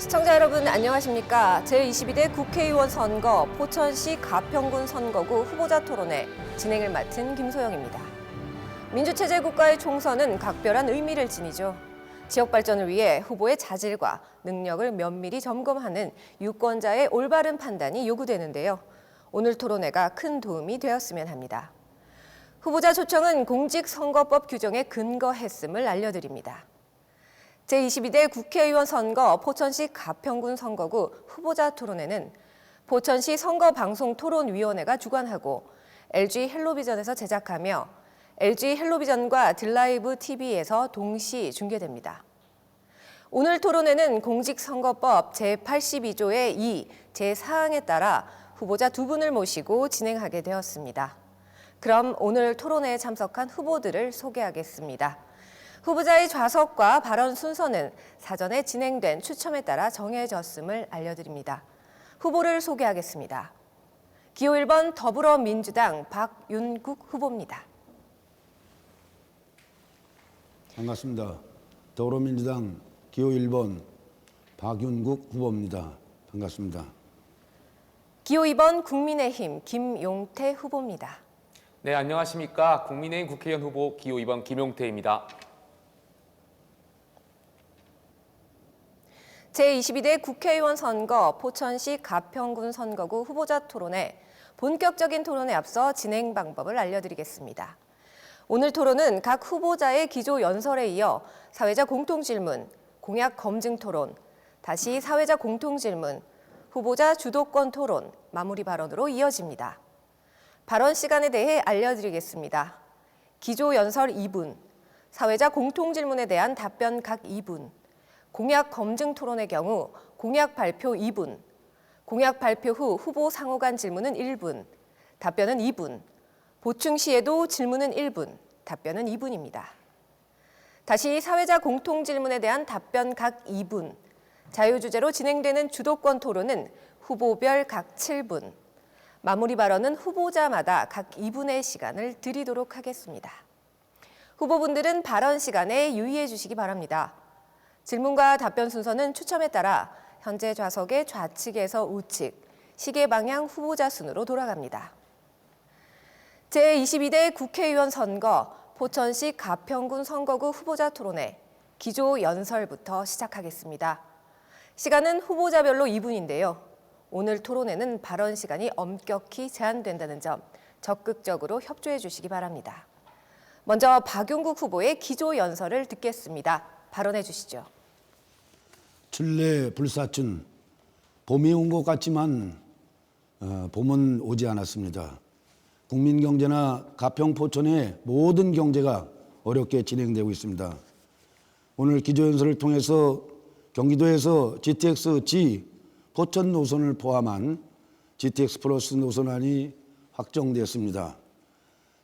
시청자 여러분 안녕하십니까? 제22대 국회의원 선거 포천시 가평군 선거구 후보자 토론회 진행을 맡은 김소영입니다. 민주체제 국가의 총선은 각별한 의미를 지니죠. 지역 발전을 위해 후보의 자질과 능력을 면밀히 점검하는 유권자의 올바른 판단이 요구되는데요. 오늘 토론회가 큰 도움이 되었으면 합니다. 후보자 초청은 공직선거법 규정에 근거했음을 알려드립니다. 제22대 국회의원 선거 포천시 가평군 선거구 후보자 토론회는 포천시 선거방송토론위원회가 주관하고 LG 헬로비전에서 제작하며 LG 헬로비전과 들라이브 TV에서 동시 중계됩니다. 오늘 토론회는 공직선거법 제82조의 2 제4항에 따라 후보자 두 분을 모시고 진행하게 되었습니다. 그럼 오늘 토론회에 참석한 후보들을 소개하겠습니다. 후보자의 좌석과 발언 순서는 사전에 진행된 추첨에 따라 정해졌음을 알려드립니다. 후보를 소개하겠습니다. 기호 1번 더불어민주당 박윤국 후보입니다. 반갑습니다. 더불어민주당 기호 1번 박윤국 후보입니다. 반갑습니다. 기호 2번 국민의힘 김용태 후보입니다. 네, 안녕하십니까. 국민의힘 국회의원 후보 기호 2번 김용태입니다. 제22대 국회의원 선거 포천시 가평군 선거구 후보자 토론회 본격적인 토론에 앞서 진행 방법을 알려드리겠습니다. 오늘 토론은 각 후보자의 기조 연설에 이어 사회자 공통질문, 공약 검증 토론, 다시 사회자 공통질문, 후보자 주도권 토론, 마무리 발언으로 이어집니다. 발언 시간에 대해 알려드리겠습니다. 기조 연설 2분, 사회자 공통질문에 대한 답변 각 2분, 공약 검증 토론의 경우 공약 발표 2분, 공약 발표 후 후보 상호 간 질문은 1분, 답변은 2분, 보충 시에도 질문은 1분, 답변은 2분입니다. 다시 사회자 공통 질문에 대한 답변 각 2분, 자유주제로 진행되는 주도권 토론은 후보별 각 7분, 마무리 발언은 후보자마다 각 2분의 시간을 드리도록 하겠습니다. 후보분들은 발언 시간에 유의해 주시기 바랍니다. 질문과 답변 순서는 추첨에 따라 현재 좌석의 좌측에서 우측, 시계 방향 후보자 순으로 돌아갑니다. 제22대 국회의원 선거 포천시 가평군 선거구 후보자 토론회 기조 연설부터 시작하겠습니다. 시간은 후보자별로 2분인데요. 오늘 토론회는 발언 시간이 엄격히 제한된다는 점 적극적으로 협조해 주시기 바랍니다. 먼저 박윤국 후보의 기조 연설을 듣겠습니다. 발언해 주시죠. 출래 불사춘, 봄이 온 것 같지만 봄은 오지 않았습니다. 국민 경제나 가평 포천의 모든 경제가 어렵게 진행되고 있습니다. 오늘 기조연설을 통해서 경기도에서 GTX-G 포천 노선을 포함한 GTX 플러스 노선안이 확정됐습니다.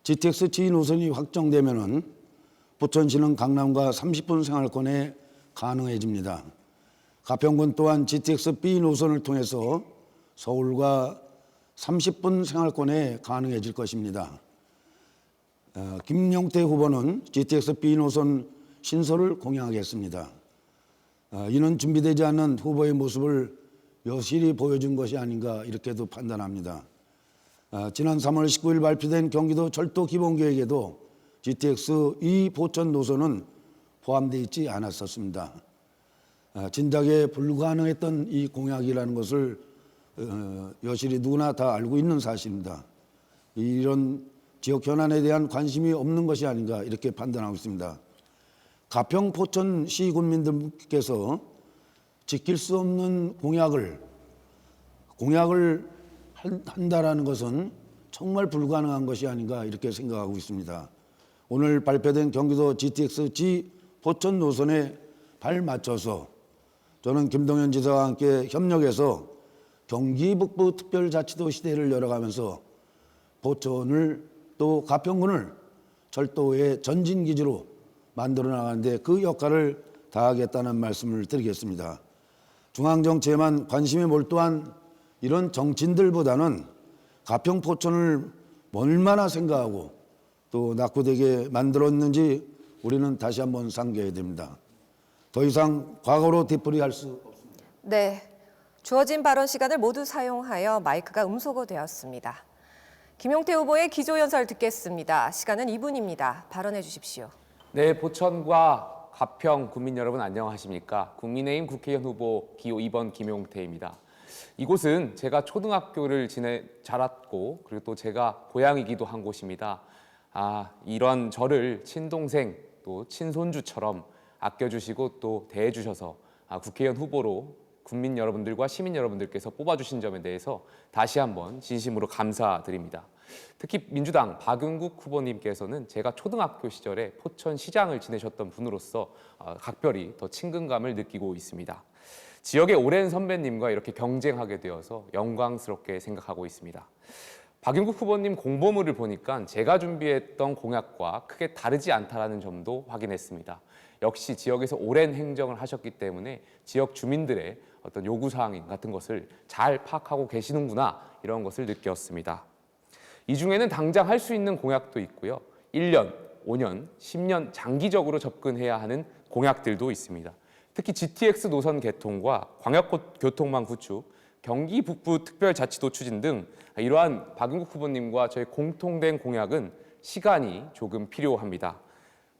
GTX-G 노선이 확정되면은 포천시는 강남과 30분 생활권에 가능해집니다. 가평군 또한 GTX-B 노선을 통해서 서울과 30분 생활권에 가능해질 것입니다. 김용태 후보는 GTX-B 노선 신설을 공약하겠습니다. 이는 준비되지 않은 후보의 모습을 여실히 보여준 것이 아닌가 이렇게도 판단합니다. 지난 3월 19일 발표된 경기도 철도 기본계획에도 GTX-E 포천 노선은 포함되어 있지 않았었습니다. 진작에 불가능했던 이 공약이라는 것을 여실히 누구나 다 알고 있는 사실입니다. 이런 지역 현안에 대한 관심이 없는 것이 아닌가 이렇게 판단하고 있습니다. 가평 포천 시군민들께서 지킬 수 없는 공약을 한다라는 것은 정말 불가능한 것이 아닌가 이렇게 생각하고 있습니다. 오늘 발표된 경기도 GTX-G 포천 노선에 발맞춰서 저는 김동연 지사와 함께 협력해서 경기 북부 특별자치도 시대를 열어가면서 포천을 또 가평군을 철도의 전진기지로 만들어 나가는데 그 역할을 다하겠다는 말씀을 드리겠습니다. 중앙정치에만 관심이 몰두한 이런 정치인들보다는 가평 포천을 얼마나 생각하고 또 낙후되게 만들었는지 우리는 다시 한번 상기해야 됩니다. 더 이상 과거로 되풀이할 수 없습니다. 네, 주어진 발언 시간을 모두 사용하여 마이크가 음소거되었습니다. 김용태 후보의 기조연설 듣겠습니다. 시간은 2분입니다. 발언해 주십시오. 네, 포천과 가평 국민 여러분 안녕하십니까? 국민의힘 국회의원 후보 기호 2번 김용태입니다. 이곳은 제가 초등학교를 자랐고 그리고 또 제가 고향이기도 한 곳입니다. 이런 저를 친동생 또 친손주처럼 아껴주시고 또 대해주셔서 국회의원 후보로 국민 여러분들과 시민 여러분들께서 뽑아주신 점에 대해서 다시 한번 진심으로 감사드립니다. 특히 민주당 박용국 후보님께서는 제가 초등학교 시절에 포천시장을 지내셨던 분으로서 각별히 더 친근감을 느끼고 있습니다. 지역의 오랜 선배님과 이렇게 경쟁하게 되어서 영광스럽게 생각하고 있습니다. 박용국 후보님 공보물을 보니까 제가 준비했던 공약과 크게 다르지 않다라는 점도 확인했습니다. 역시 지역에서 오랜 행정을 하셨기 때문에 지역 주민들의 어떤 요구사항 같은 것을 잘 파악하고 계시는구나 이런 것을 느꼈습니다. 이 중에는 당장 할 수 있는 공약도 있고요. 1년, 5년, 10년 장기적으로 접근해야 하는 공약들도 있습니다. 특히 GTX 노선 개통과 광역교통망 구축, 경기 북부 특별자치도 추진 등 이러한 박용국 후보님과 저희 공통된 공약은 시간이 조금 필요합니다.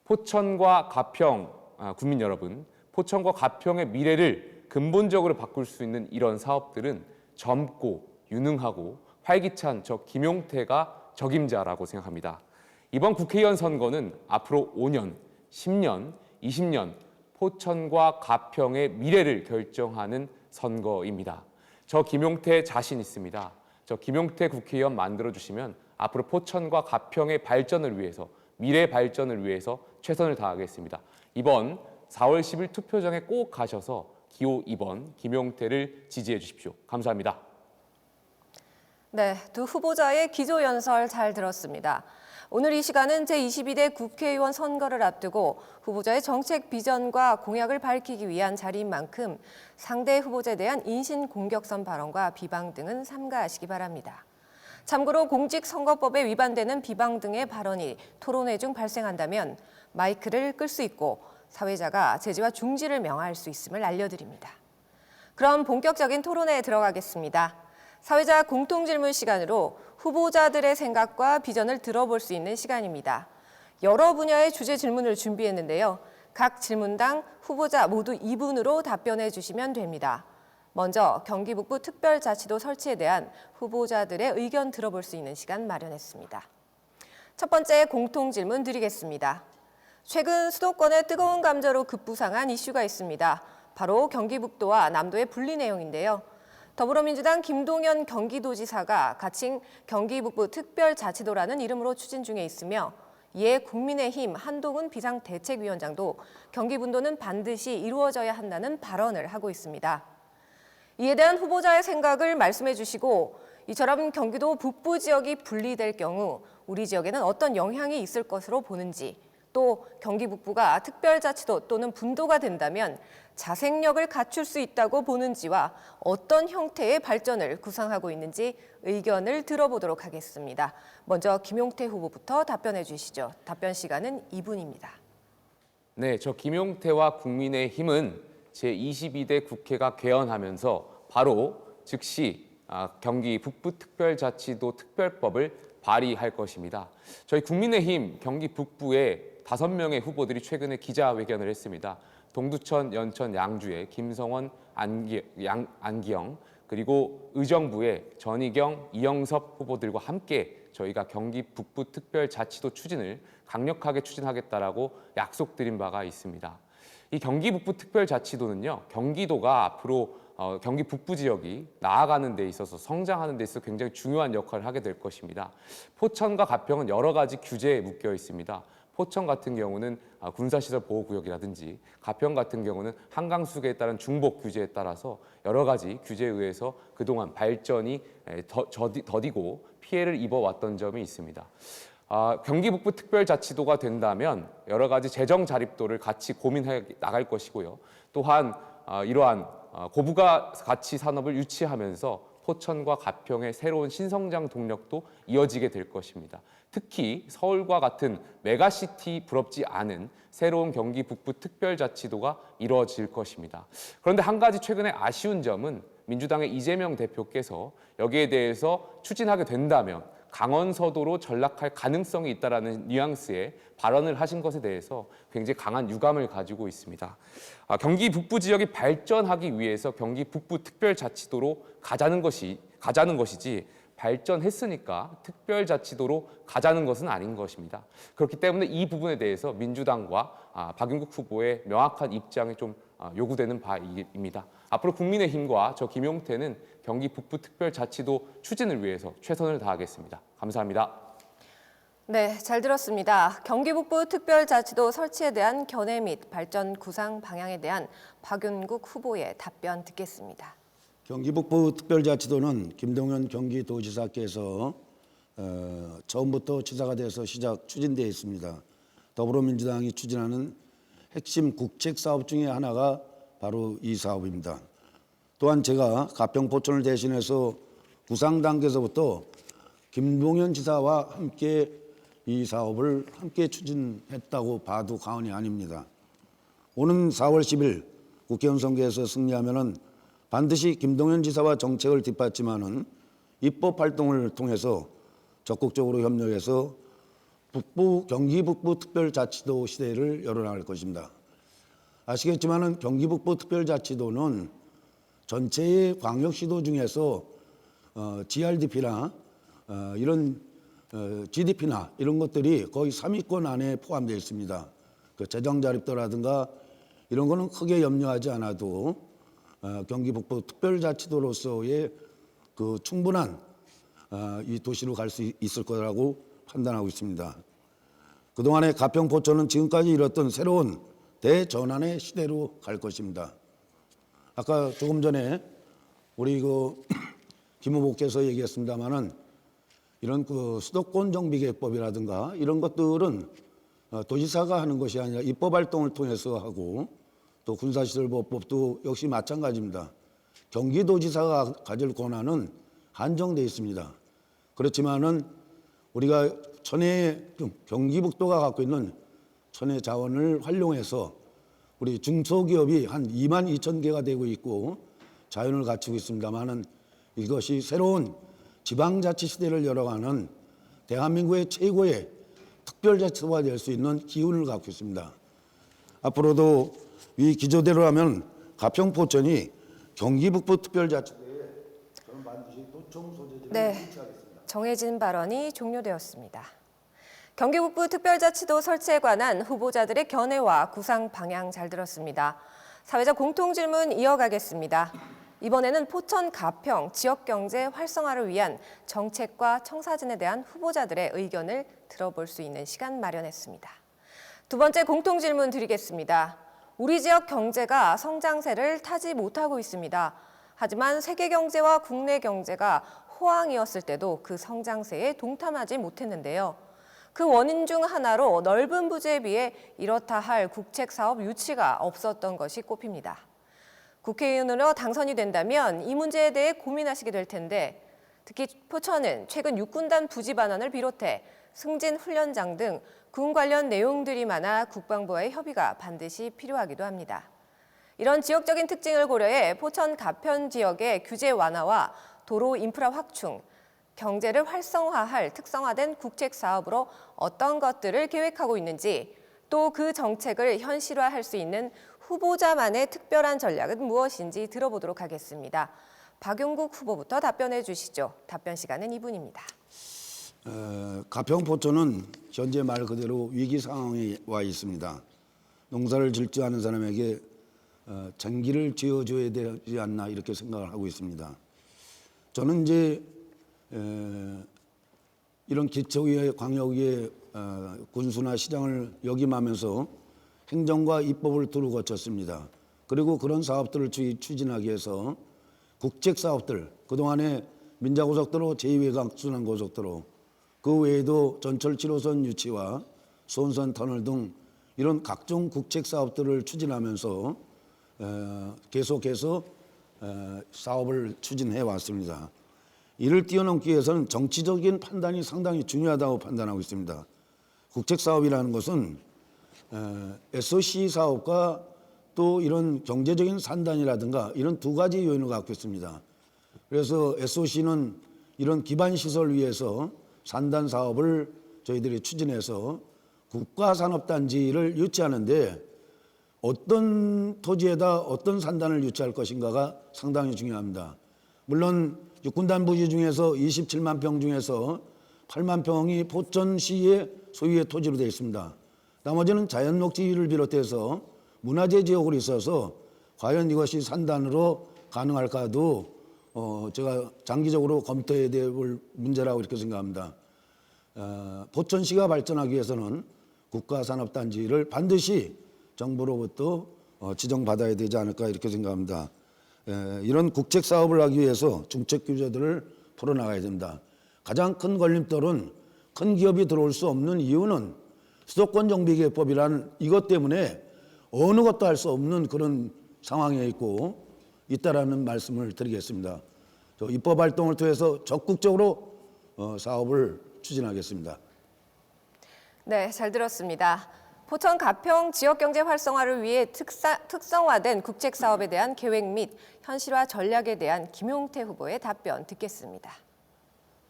포천과 가평 국민 여러분, 포천과 가평의 미래를 근본적으로 바꿀 수 있는 이런 사업들은 젊고 유능하고 활기찬 저 김용태가 적임자라고 생각합니다. 이번 국회의원 선거는 앞으로 5년, 10년, 20년 포천과 가평의 미래를 결정하는 선거입니다. 저 김용태 자신 있습니다. 저 김용태 국회의원 만들어주시면 앞으로 포천과 가평의 발전을 위해서 미래 발전을 위해서 최선을 다하겠습니다. 이번 4월 10일 투표장에 꼭 가셔서 기호 2번 김용태를 지지해 주십시오. 감사합니다. 네, 두 후보자의 기조연설 잘 들었습니다. 오늘 이 시간은 제22대 국회의원 선거를 앞두고 후보자의 정책 비전과 공약을 밝히기 위한 자리인 만큼 상대 후보자에 대한 인신공격성 발언과 비방 등은 삼가하시기 바랍니다. 참고로 공직선거법에 위반되는 비방 등의 발언이 토론회 중 발생한다면 마이크를 끌 수 있고 사회자가 제지와 중지를 명할 수 있음을 알려드립니다. 그럼 본격적인 토론회에 들어가겠습니다. 사회자 공통질문 시간으로 후보자들의 생각과 비전을 들어볼 수 있는 시간입니다. 여러 분야의 주제 질문을 준비했는데요. 각 질문당 후보자 모두 2분으로 답변해 주시면 됩니다. 먼저 경기 북부 특별자치도 설치에 대한 후보자들의 의견 들어볼 수 있는 시간 마련했습니다. 첫 번째 공통질문 드리겠습니다. 최근 수도권의 뜨거운 감자로 급부상한 이슈가 있습니다. 바로 경기 북도와 남도의 분리 내용인데요. 더불어민주당 김동연 경기도지사가 가칭 경기 북부 특별자치도라는 이름으로 추진 중에 있으며 이에 국민의힘 한동훈 비상대책위원장도 경기 분도는 반드시 이루어져야 한다는 발언을 하고 있습니다. 이에 대한 후보자의 생각을 말씀해 주시고 이처럼 경기도 북부 지역이 분리될 경우 우리 지역에는 어떤 영향이 있을 것으로 보는지 또 경기 북부가 특별자치도 또는 분도가 된다면 자생력을 갖출 수 있다고 보는지와 어떤 형태의 발전을 구상하고 있는지 의견을 들어보도록 하겠습니다. 먼저 김용태 후보부터 답변해 주시죠. 답변 시간은 2분입니다. 네, 저 김용태와 국민의힘은 제22대 국회가 개헌하면서 바로 즉시 경기 북부특별자치도 특별법을 발의할 것입니다. 저희 국민의힘 경기 북부에 5명의 후보들이 최근에 기자회견을 했습니다. 동두천, 연천, 양주의 김성원, 안기영, 그리고 의정부의 전희경, 이영섭 후보들과 함께 저희가 경기 북부특별자치도 추진을 강력하게 추진하겠다라고 약속드린 바가 있습니다. 이 경기 북부특별자치도는요, 경기도가 앞으로 경기 북부 지역이 나아가는 데 있어서 성장하는 데 있어서 굉장히 중요한 역할을 하게 될 것입니다. 포천과 가평은 여러 가지 규제에 묶여 있습니다. 포천 같은 경우는 군사시설 보호구역이라든지 가평 같은 경우는 한강수계에 따른 중복 규제에 따라서 여러 가지 규제에 의해서 그동안 발전이 더디고 피해를 입어왔던 점이 있습니다. 경기 북부 특별자치도가 된다면 여러 가지 재정 자립도를 같이 고민해 나갈 것이고요. 또한 이러한 고부가 가치 산업을 유치하면서 포천과 가평의 새로운 신성장 동력도 이어지게 될 것입니다. 특히 서울과 같은 메가시티 부럽지 않은 새로운 경기 북부 특별자치도가 이루어질 것입니다. 그런데 한 가지 최근에 아쉬운 점은 민주당의 이재명 대표께서 여기에 대해서 추진하게 된다면 강원서도로 전락할 가능성이 있다라는 뉘앙스의 발언을 하신 것에 대해서 굉장히 강한 유감을 가지고 있습니다. 경기 북부 지역이 발전하기 위해서 경기 북부 특별자치도로 가자는 것이지 발전했으니까 특별자치도로 가자는 것은 아닌 것입니다. 그렇기 때문에 이 부분에 대해서 민주당과 박용국 후보의 명확한 입장이 좀 요구되는 바입니다. 앞으로 국민의힘과 저 김용태는 경기 북부 특별자치도 추진을 위해서 최선을 다하겠습니다. 감사합니다. 네, 잘 들었습니다. 경기 북부 특별자치도 설치에 대한 견해 및 발전 구상 방향에 대한 박윤국 후보의 답변 듣겠습니다. 경기 북부 특별자치도는 김동연 경기도지사께서 처음부터 지사가 돼서 추진되어 있습니다. 더불어민주당이 추진하는 핵심 국책 사업 중에 하나가 바로 이 사업입니다. 또한 제가 가평 포천을 대신해서 구상 단계에서부터 김동연 지사와 함께 이 사업을 함께 추진했다고 봐도 과언이 아닙니다. 오는 4월 10일 국회의원 선거에서 승리하면은 반드시 김동연 지사와 정책을 뒷받침하는 입법 활동을 통해서 적극적으로 협력해서 경기 북부 특별자치도 시대를 열어나갈 것입니다. 아시겠지만은 경기 북부 특별자치도는 전체의 광역시도 중에서 GRDP나 이런 GDP나 이런 것들이 거의 3위권 안에 포함되어 있습니다. 그 재정 자립도라든가 이런 거는 크게 염려하지 않아도 경기 북부 특별자치도로서의 그 충분한 이 도시로 갈 수 있을 거라고 판단하고 있습니다. 그동안의 가평 포천은 지금까지 이뤘던 새로운 대전환의 시대로 갈 것입니다. 아까 조금 전에 우리 김 후보께서 얘기했습니다마는 이런 수도권 정비 계획법이라든가 이런 것들은 도지사가 하는 것이 아니라 입법 활동을 통해서 하고 또 군사시설보호법도 역시 마찬가지입니다. 경기도지사가 가질 권한은 한정되어 있습니다. 그렇지만은 우리가 경기북도가 갖고 있는 천혜 자원을 활용해서 우리 중소기업이 한 2만 2천 개가 되고 있고 자연을 갖추고 있습니다만은 이것이 새로운 지방자치 시대를 열어가는 대한민국의 최고의 특별자치도가 될 수 있는 기운을 갖고 있습니다. 앞으로도 이 기조대로라면 가평 포천이 경기 북부 특별자치도에 저는 반드시 도청 소재지를 설치하겠습니다. 정해진 발언이 종료되었습니다. 경기 북부 특별자치도 설치에 관한 후보자들의 견해와 구상 방향 잘 들었습니다. 사회적 공통질문 이어가겠습니다. 이번에는 포천 가평 지역경제 활성화를 위한 정책과 청사진에 대한 후보자들의 의견을 들어볼 수 있는 시간 마련했습니다. 두 번째 공통질문 드리겠습니다. 우리 지역 경제가 성장세를 타지 못하고 있습니다. 하지만 세계 경제와 국내 경제가 호황이었을 때도 그 성장세에 동참하지 못했는데요. 그 원인 중 하나로 넓은 부지에 비해 이렇다 할 국책 사업 유치가 없었던 것이 꼽힙니다. 국회의원으로 당선이 된다면 이 문제에 대해 고민하시게 될 텐데 특히 포천은 최근 육군단 부지 반환을 비롯해 승진 훈련장 등 군 관련 내용들이 많아 국방부와의 협의가 반드시 필요하기도 합니다. 이런 지역적인 특징을 고려해 포천 가평 지역의 규제 완화와 도로 인프라 확충, 경제를 활성화할 특성화된 국책 사업으로 어떤 것들을 계획하고 있는지 또 그 정책을 현실화할 수 있는 후보자만의 특별한 전략은 무엇인지 들어보도록 하겠습니다. 박용국 후보부터 답변해 주시죠. 답변 시간은 2분입니다. 가평 포천은 현재 말 그대로 위기 상황에 와 있습니다. 농사를 질 줄 아는 사람에게 전기를 지어줘야 되지 않나 이렇게 생각을 하고 있습니다. 저는 이제 이런 기초의회, 광역의회, 군수나 시장을 역임하면서 행정과 입법을 두루 거쳤습니다. 그리고 그런 사업들을 추진하기 위해서 국책 사업들, 그동안에 민자고속도로, 제2외곽순환고속도로, 그 외에도 전철 7호선 유치와 수원선 터널 등 이런 각종 국책 사업들을 추진하면서 계속해서 사업을 추진해 왔습니다. 이를 뛰어넘기 위해서는 정치적인 판단이 상당히 중요하다고 판단하고 있습니다. 국책 사업이라는 것은 SOC 사업과 또 이런 경제적인 산단이라든가 이런 두 가지 요인을 갖고 있습니다. 그래서 SOC는 이런 기반 시설 위해서 산단 사업을 저희들이 추진해서 국가산업단지를 유치하는데 어떤 토지에다 어떤 산단을 유치할 것인가가 상당히 중요합니다. 물론 육군단 부지 중에서 27만 평 중에서 8만 평이 포천시의 소유의 토지로 되어 있습니다. 나머지는 자연녹지를 비롯해서 문화재 지역으로 있어서 과연 이것이 산단으로 가능할까도 제가 장기적으로 검토해야 될 문제라고 이렇게 생각합니다. 포천시가 발전하기 위해서는 국가산업단지를 반드시 정부로부터 지정받아야 되지 않을까 이렇게 생각합니다. 이런 국책 사업을 하기 위해서 중책 규제들을 풀어나가야 됩니다. 가장 큰 걸림돌은 큰 기업이 들어올 수 없는 이유는 수도권 정비계획법이라는 이것 때문에 어느 것도 할 수 없는 그런 상황에 있다라는 말씀을 드리겠습니다. 입법 활동을 통해서 적극적으로 사업을 추진하겠습니다. 네, 잘 들었습니다. 포천 가평 지역경제 활성화를 위해 특성화된 국책 사업에 대한 계획 및 현실화 전략에 대한 김용태 후보의 답변 듣겠습니다.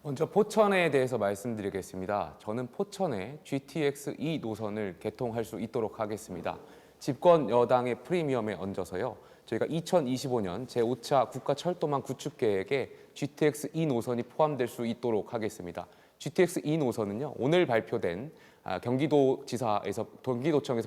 먼저 포천에 대해서 말씀드리겠습니다. 저는 포천에 GTX-E 노선을 개통할 수 있도록 하겠습니다. 집권 여당의 프리미엄에 얹어서요. 저희가 2025년 제5차 국가철도망 구축 계획에 GTX-E 노선이 포함될 수 있도록 하겠습니다. GTX-E 노선은요. 오늘 발표된 경기도청에서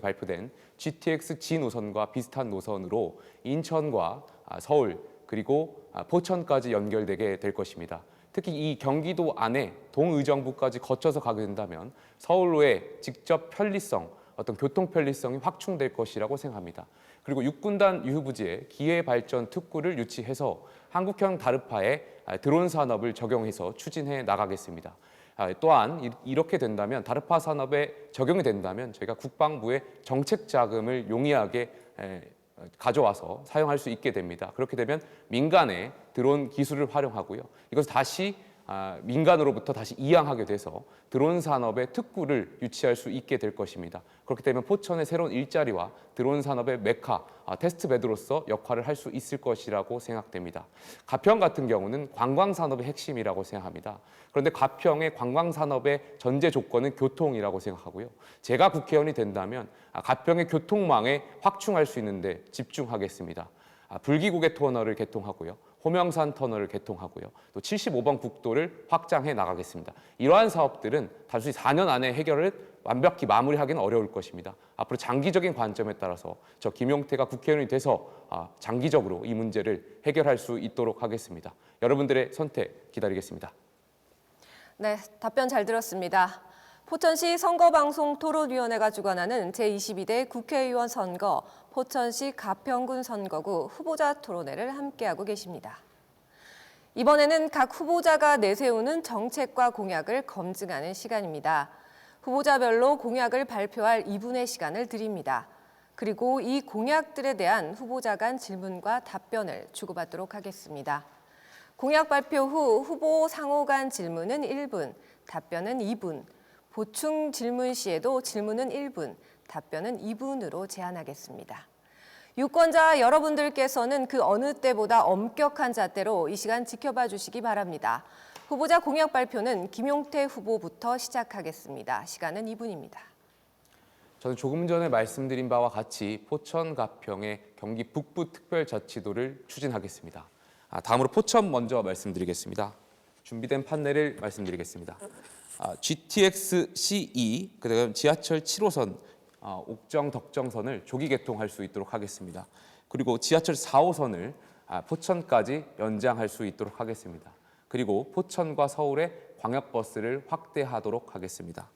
발표된 GTX-G 노선과 비슷한 노선으로 인천과 서울 그리고 포천까지 연결되게 될 것입니다. 특히 이 경기도 안에 동의정부까지 거쳐서 가게 된다면 서울로의 직접 편리성, 어떤 교통 편리성이 확충될 것이라고 생각합니다. 그리고 육군단 유휴부지에 기회발전 특구를 유치해서 한국형 다르파에 드론 산업을 적용해서 추진해 나가겠습니다. 또한 이렇게 된다면 다르파 산업에 적용이 된다면 저희가 국방부의 정책 자금을 용이하게 가져와서 사용할 수 있게 됩니다. 그렇게 되면 민간의 드론 기술을 활용하고요. 이것을 다시 민간으로부터 다시 이양하게 돼서 드론 산업의 특구를 유치할 수 있게 될 것입니다. 그렇기 때문에 포천의 새로운 일자리와 드론 산업의 메카, 테스트베드로서 역할을 할 수 있을 것이라고 생각됩니다. 가평 같은 경우는 관광 산업의 핵심이라고 생각합니다. 그런데 가평의 관광 산업의 전제 조건은 교통이라고 생각하고요. 제가 국회의원이 된다면 가평의 교통망에 확충할 수 있는데 집중하겠습니다. 불기구개 터널을 개통하고요. 호명산 터널을 개통하고요. 또 75번 국도를 확장해 나가겠습니다. 이러한 사업들은 단순히 4년 안에 해결을 완벽히 마무리하기는 어려울 것입니다. 앞으로 장기적인 관점에 따라서 저 김용태가 국회의원이 돼서 장기적으로 이 문제를 해결할 수 있도록 하겠습니다. 여러분들의 선택 기다리겠습니다. 네, 답변 잘 들었습니다. 포천시 선거방송토론위원회가 주관하는 제22대 국회의원 선거 포천시 가평군 선거구 후보자 토론회를 함께하고 계십니다. 이번에는 각 후보자가 내세우는 정책과 공약을 검증하는 시간입니다. 후보자별로 공약을 발표할 2분의 시간을 드립니다. 그리고 이 공약들에 대한 후보자 간 질문과 답변을 주고받도록 하겠습니다. 공약 발표 후 후보 상호 간 질문은 1분, 답변은 2분, 보충 질문 시에도 질문은 1분, 답변은 2분으로 제한하겠습니다. 유권자 여러분들께서는 그 어느 때보다 엄격한 잣대로 이 시간 지켜봐 주시기 바랍니다. 후보자 공약 발표는 김용태 후보부터 시작하겠습니다. 시간은 2분입니다. 저는 조금 전에 말씀드린 바와 같이 포천 가평의 경기 북부 특별자치도를 추진하겠습니다. 다음으로 포천 먼저 말씀드리겠습니다. 준비된 판넬을 말씀드리겠습니다. GTX-CE, 그다음 지하철 7호선 옥정 덕정선을 조기 개통할 수 있도록 하겠습니다. 그리고 지하철 4호선을 포천까지 연장할 수 있도록 하겠습니다. 그리고 포천과 서울의 광역버스를 확대하도록 하겠습니다.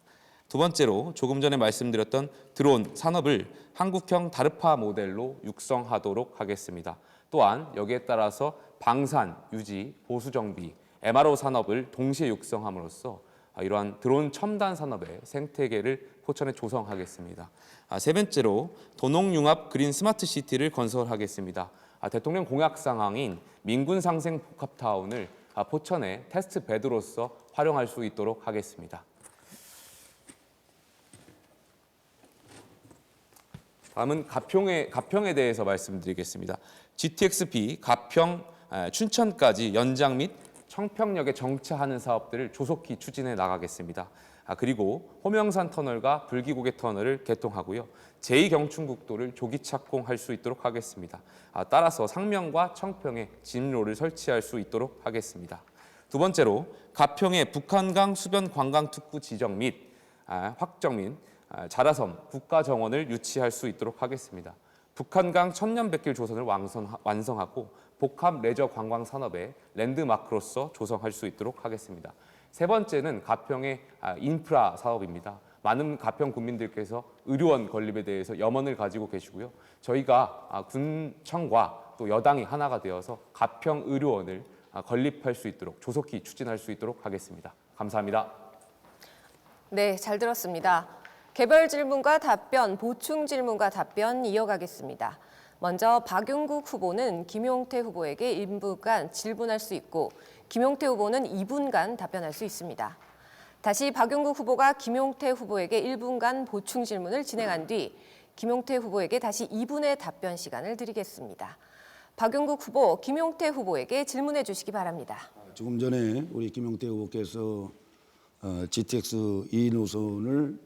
두 번째로 조금 전에 말씀드렸던 드론 산업을 한국형 다르파 모델로 육성하도록 하겠습니다. 또한 여기에 따라서 방산, 유지, 보수 정비, MRO 산업을 동시에 육성함으로써 이러한 드론 첨단 산업의 생태계를 포천에 조성하겠습니다. 세 번째로 도농융합 그린 스마트 시티를 건설하겠습니다. 대통령 공약 상황인 민군 상생 복합타운을 포천의 테스트 베드로서 활용할 수 있도록 하겠습니다. 다음은 가평에 대해서 말씀드리겠습니다. GTX-B 가평 춘천까지 연장 및 청평역에 정차하는 사업들을 조속히 추진해 나가겠습니다. 그리고 호명산 터널과 불기고개 터널을 개통하고요. 제2경춘국도를 조기 착공할 수 있도록 하겠습니다. 따라서 상명과 청평에 진로를 설치할 수 있도록 하겠습니다. 두 번째로 가평의 북한강 수변 관광 특구 지정 및 확정 및 자라섬 국가정원을 유치할 수 있도록 하겠습니다. 북한강 천년백길 조선을 완성하고 복합 레저 관광 산업의 랜드마크로서 조성할 수 있도록 하겠습니다. 세 번째는 가평의 인프라 사업입니다. 많은 가평 국민들께서 의료원 건립에 대해서 염원을 가지고 계시고요. 저희가 군청과 또 여당이 하나가 되어서 가평 의료원을 건립할 수 있도록 조속히 추진할 수 있도록 하겠습니다. 감사합니다. 네, 잘 들었습니다. 개별 질문과 답변, 보충 질문과 답변 이어가겠습니다. 먼저 박용국 후보는 김용태 후보에게 1분간 질문할 수 있고 김용태 후보는 2분간 답변할 수 있습니다. 다시 박용국 후보가 김용태 후보에게 1분간 보충 질문을 진행한 뒤 김용태 후보에게 다시 2분의 답변 시간을 드리겠습니다. 박용국 후보, 김용태 후보에게 질문해 주시기 바랍니다. 조금 전에 우리 김용태 후보께서 GTX 2 노선을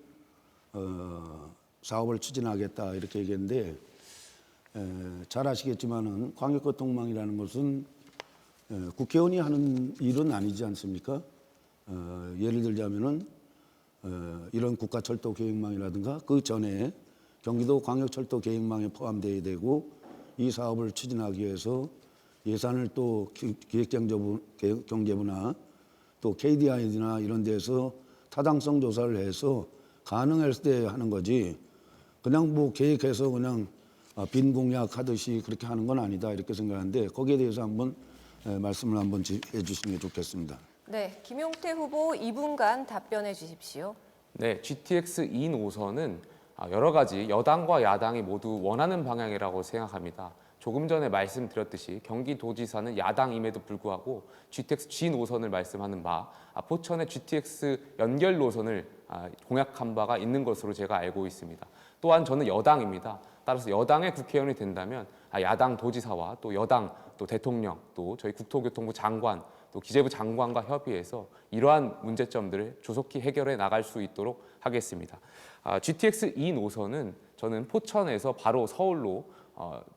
사업을 추진하겠다 이렇게 얘기했는데 잘 아시겠지만은 광역교통망이라는 것은 국회의원이 하는 일은 아니지 않습니까? 예를 들자면은 이런 국가철도계획망이라든가 그 전에 경기도 광역철도 계획망에 포함되어야 되고 이 사업을 추진하기 위해서 예산을 또 기획경제부나 또 KDI나 이런 데서 타당성 조사를 해서 가능했을 때 하는 거지 그냥 뭐 계획해서 그냥 빈 공약하듯이 그렇게 하는 건 아니다 이렇게 생각하는데 거기에 대해서 한번 말씀을 한번 해주시는 게 좋겠습니다. 네, 김용태 후보 2분간 답변해 주십시오. 네, GTX 2 노선은 여러 가지 여당과 야당이 모두 원하는 방향이라고 생각합니다. 조금 전에 말씀드렸듯이 경기도지사는 야당임에도 불구하고 GTX G 노선을 말씀하는 바 포천의 GTX 연결 노선을 공약한 바가 있는 것으로 제가 알고 있습니다. 또한 저는 여당입니다. 따라서 여당의 국회의원이 된다면 야당 도지사와 또 여당 또 대통령 또 저희 국토교통부 장관 또 기재부 장관과 협의해서 이러한 문제점들을 조속히 해결해 나갈 수 있도록 하겠습니다. GTX 2 노선은 저는 포천에서 바로 서울로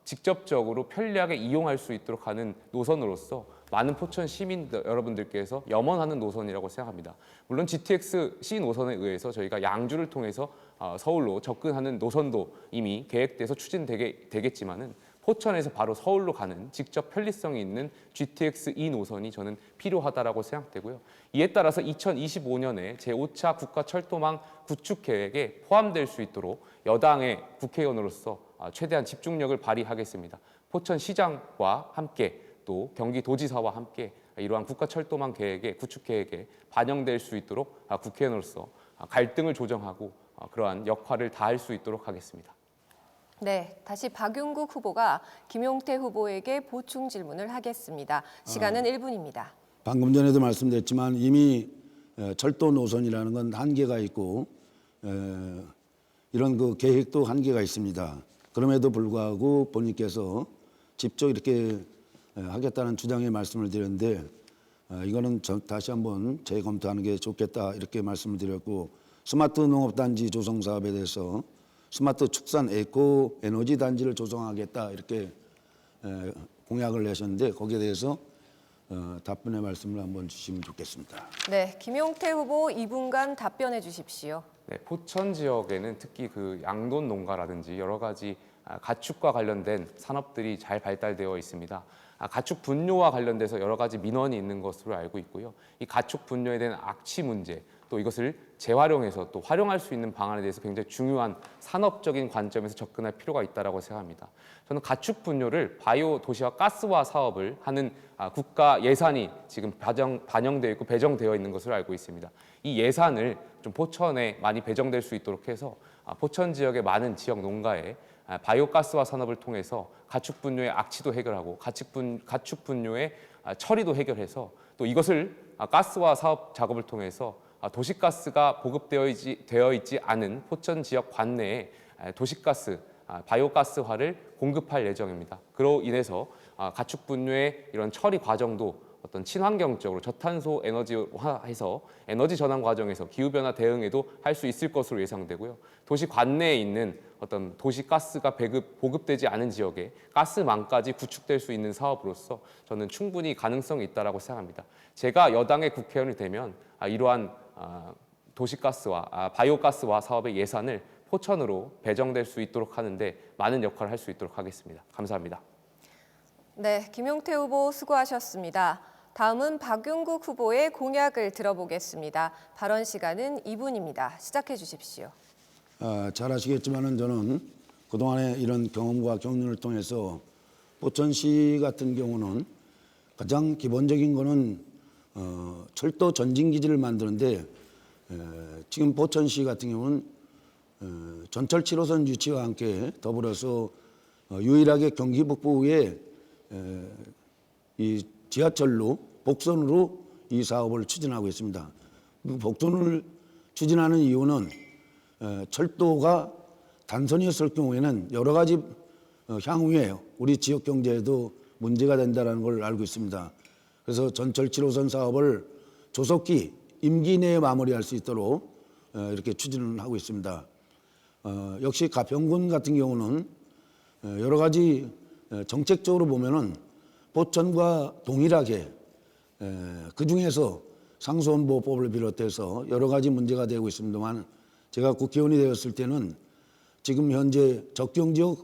직접적으로 편리하게 이용할 수 있도록 하는 노선으로서 많은 포천 시민 여러분들께서 염원하는 노선이라고 생각합니다. 물론 GTX C 노선에 의해서 저희가 양주를 통해서 서울로 접근하는 노선도 이미 계획돼서 추진되겠지만은 포천에서 바로 서울로 가는 직접 편리성이 있는 GTX E 노선이 저는 필요하다라고 생각되고요. 이에 따라서 2025년에 제5차 국가철도망 구축 계획에 포함될 수 있도록 여당의 국회의원으로서 최대한 집중력을 발휘하겠습니다. 포천시장과 함께 또 경기도지사와 함께 이러한 국가철도망 계획에 구축 계획에 반영될 수 있도록 국회의원으로서 갈등을 조정하고 그러한 역할을 다할 수 있도록 하겠습니다. 네, 다시 박용국 후보가 김용태 후보에게 보충 질문을 하겠습니다. 시간은 1분입니다. 방금 전에도 말씀드렸지만 이미 철도 노선이라는 건 한계가 있고 이런 그 계획도 한계가 있습니다. 그럼에도 불구하고 본인께서 직접 이렇게 하겠다는 주장에 말씀을 드렸는데 이거는 다시 한번 재검토하는 게 좋겠다 이렇게 말씀을 드렸고 스마트 농업단지 조성 사업에 대해서 스마트 축산 에코 에너지 단지를 조성하겠다 이렇게 공약을 내셨는데 거기에 대해서 답변의 말씀을 한번 주시면 좋겠습니다. 네, 김용태 후보 2분간 답변해 주십시오. 네, 포천 지역에는 특히 그 양돈 농가라든지 여러 가지 가축과 관련된 산업들이 잘 발달되어 있습니다. 가축 분뇨와 관련돼서 여러 가지 민원이 있는 것으로 알고 있고요. 이 가축 분뇨에 대한 악취 문제, 또 이것을 재활용해서 또 활용할 수 있는 방안에 대해서 굉장히 중요한 산업적인 관점에서 접근할 필요가 있다고 생각합니다. 저는 가축 분뇨를 바이오 도시와 가스화 사업을 하는 국가 예산이 지금 반영되어 있고 배정되어 있는 것으로 알고 있습니다. 이 예산을 좀 포천에 많이 배정될 수 있도록 해서 포천 지역의 많은 지역 농가에 바이오 가스화 산업을 통해서 가축 분뇨의 악취도 해결하고 가축 분뇨의 처리도 해결해서 또 이것을 가스화 사업 작업을 통해서 도시가스가 보급되어 있지 않은 포천 지역 관내에 도시가스, 바이오가스화를 공급할 예정입니다. 그로 인해서 가축 분뇨의 이런 처리 과정도 어떤 친환경적으로 저탄소 에너지화해서 에너지 전환 과정에서 기후변화 대응에도 할 수 있을 것으로 예상되고요. 도시 관내에 있는 어떤 도시 가스가 보급되지 않은 지역에 가스망까지 구축될 수 있는 사업으로서 저는 충분히 가능성이 있다고 생각합니다. 제가 여당의 국회의원이 되면 이러한 도시가스와 바이오가스화 사업의 예산을 포천으로 배정될 수 있도록 하는데 많은 역할을 할 수 있도록 하겠습니다. 감사합니다. 네, 김용태 후보 수고하셨습니다. 다음은 박윤국 후보의 공약을 들어보겠습니다. 발언 시간은 2분입니다. 시작해 주십시오. 잘 아시겠지만은 저는 그동안의 이런 경험과 경륜을 통해서 포천시 같은 경우는 가장 기본적인 거는 철도 전진기지를 만드는데 지금 포천시 같은 경우는 전철 7호선 유치와 함께 더불어서 유일하게 경기 북부에 이 지하철로 복선으로 이 사업을 추진하고 있습니다. 복선을 추진하는 이유는 철도가 단선이었을 경우에는 여러 가지 향후에 우리 지역 경제에도 문제가 된다는 걸 알고 있습니다. 그래서 전철 7호선 사업을 조속히 임기 내에 마무리할 수 있도록 이렇게 추진을 하고 있습니다. 역시 가평군 같은 경우는 여러 가지 정책적으로 보면은 포천과 동일하게 그 중에서 상수원보호법을 비롯해서 여러 가지 문제가 되고 있습니다만 제가 국회의원이 되었을 때는 지금 현재 적정지역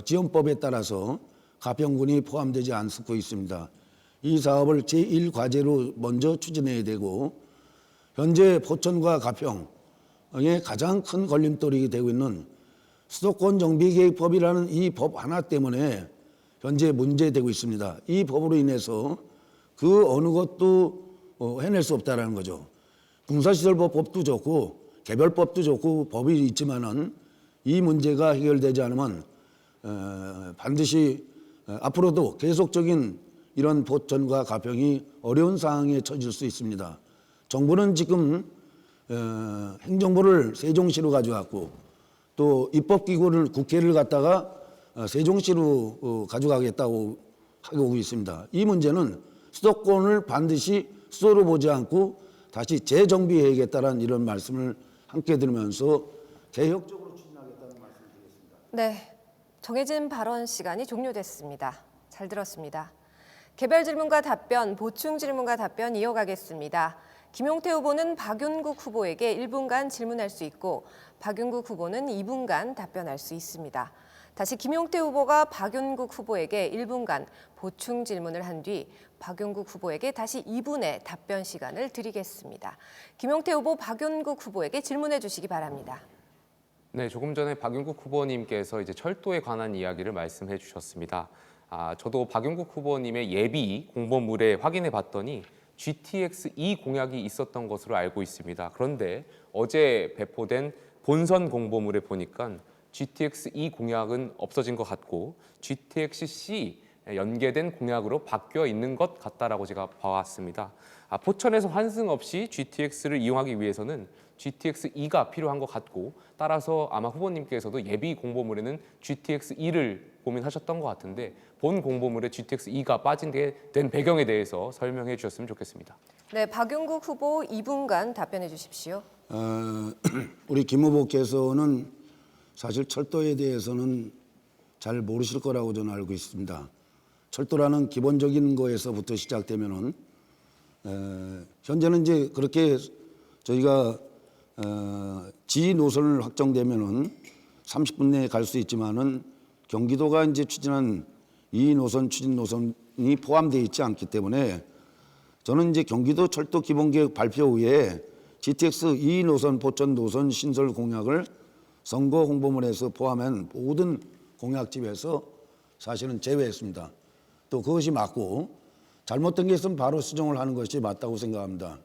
지원법에 따라서 가평군이 포함되지 않고 있습니다. 이 사업을 제1과제로 먼저 추진해야 되고 현재 포천과 가평의 가장 큰 걸림돌이 되고 있는 수도권 정비계획법이라는 이 법 하나 때문에 현재 문제되고 있습니다. 이 법으로 인해서 그 어느 것도 해낼 수 없다는 거죠. 군사시설법도 좋고 개별법도 좋고 법이 있지만은 이 문제가 해결되지 않으면 반드시 앞으로도 계속적인 이런 포천과 가평이 어려운 상황에 처질 수 있습니다. 정부는 지금 행정부를 세종시로 가져갔고 또 입법기구를 국회를 갖다가 세종시로 가져가겠다고 하고 있습니다. 이 문제는 수도권을 반드시 수도로 보지 않고 다시 재정비해야겠다는 이런 말씀을 함께 들으면서 개혁적으로 추진하겠다는 말씀을 드리겠습니다. 네, 정해진 발언 시간이 종료됐습니다. 잘 들었습니다. 개별 질문과 답변, 보충 질문과 답변 이어가겠습니다. 김용태 후보는 박윤국 후보에게 1분간 질문할 수 있고 박윤국 후보는 2분간 답변할 수 있습니다. 다시 김용태 후보가 박윤국 후보에게 1분간 보충 질문을 한 뒤 박윤국 후보에게 다시 2분의 답변 시간을 드리겠습니다. 김용태 후보, 박윤국 후보에게 질문해 주시기 바랍니다. 네, 조금 전에 박윤국 후보님께서 이제 철도에 관한 이야기를 말씀해 주셨습니다. 저도 박윤국 후보님의 예비 공보물에 확인해 봤더니 GTX-E 공약이 있었던 것으로 알고 있습니다. 그런데 어제 배포된 본선 공보물에 보니까 GTX-E 공약은 없어진 것 같고 GTX-C 연계된 공약으로 바뀌어 있는 것 같다라고 제가 봐왔습니다. 포천에서 환승 없이 GTX를 이용하기 위해서는 GTX-E가 필요한 것 같고 따라서 아마 후보님께서도 예비 공보물에는 GTX-E를 고민하셨던 것 같은데 본 공보물에 GTX-E가 빠진 게 된 배경에 대해서 설명해 주셨으면 좋겠습니다. 네, 박윤국 후보 2분간 답변해 주십시오. 우리 김 후보께서는 사실 철도에 대해서는 잘 모르실 거라고 저는 알고 있습니다. 철도라는 기본적인 거에서부터 시작되면은 현재는 이제 그렇게 저희가 지 노선을 확정되면은 30분 내에 갈 수 있지만은 경기도가 이제 추진한 이 노선 추진 노선이 포함되어 있지 않기 때문에 저는 이제 경기도 철도 기본계획 발표 후에 GTX 2 노선 포천 노선 신설 공약을 선거 홍보물에서 포함한 모든 공약집에서 사실은 제외했습니다. 또 그것이 맞고 잘못된 게 있으면 바로 수정을 하는 것이 맞다고 생각합니다.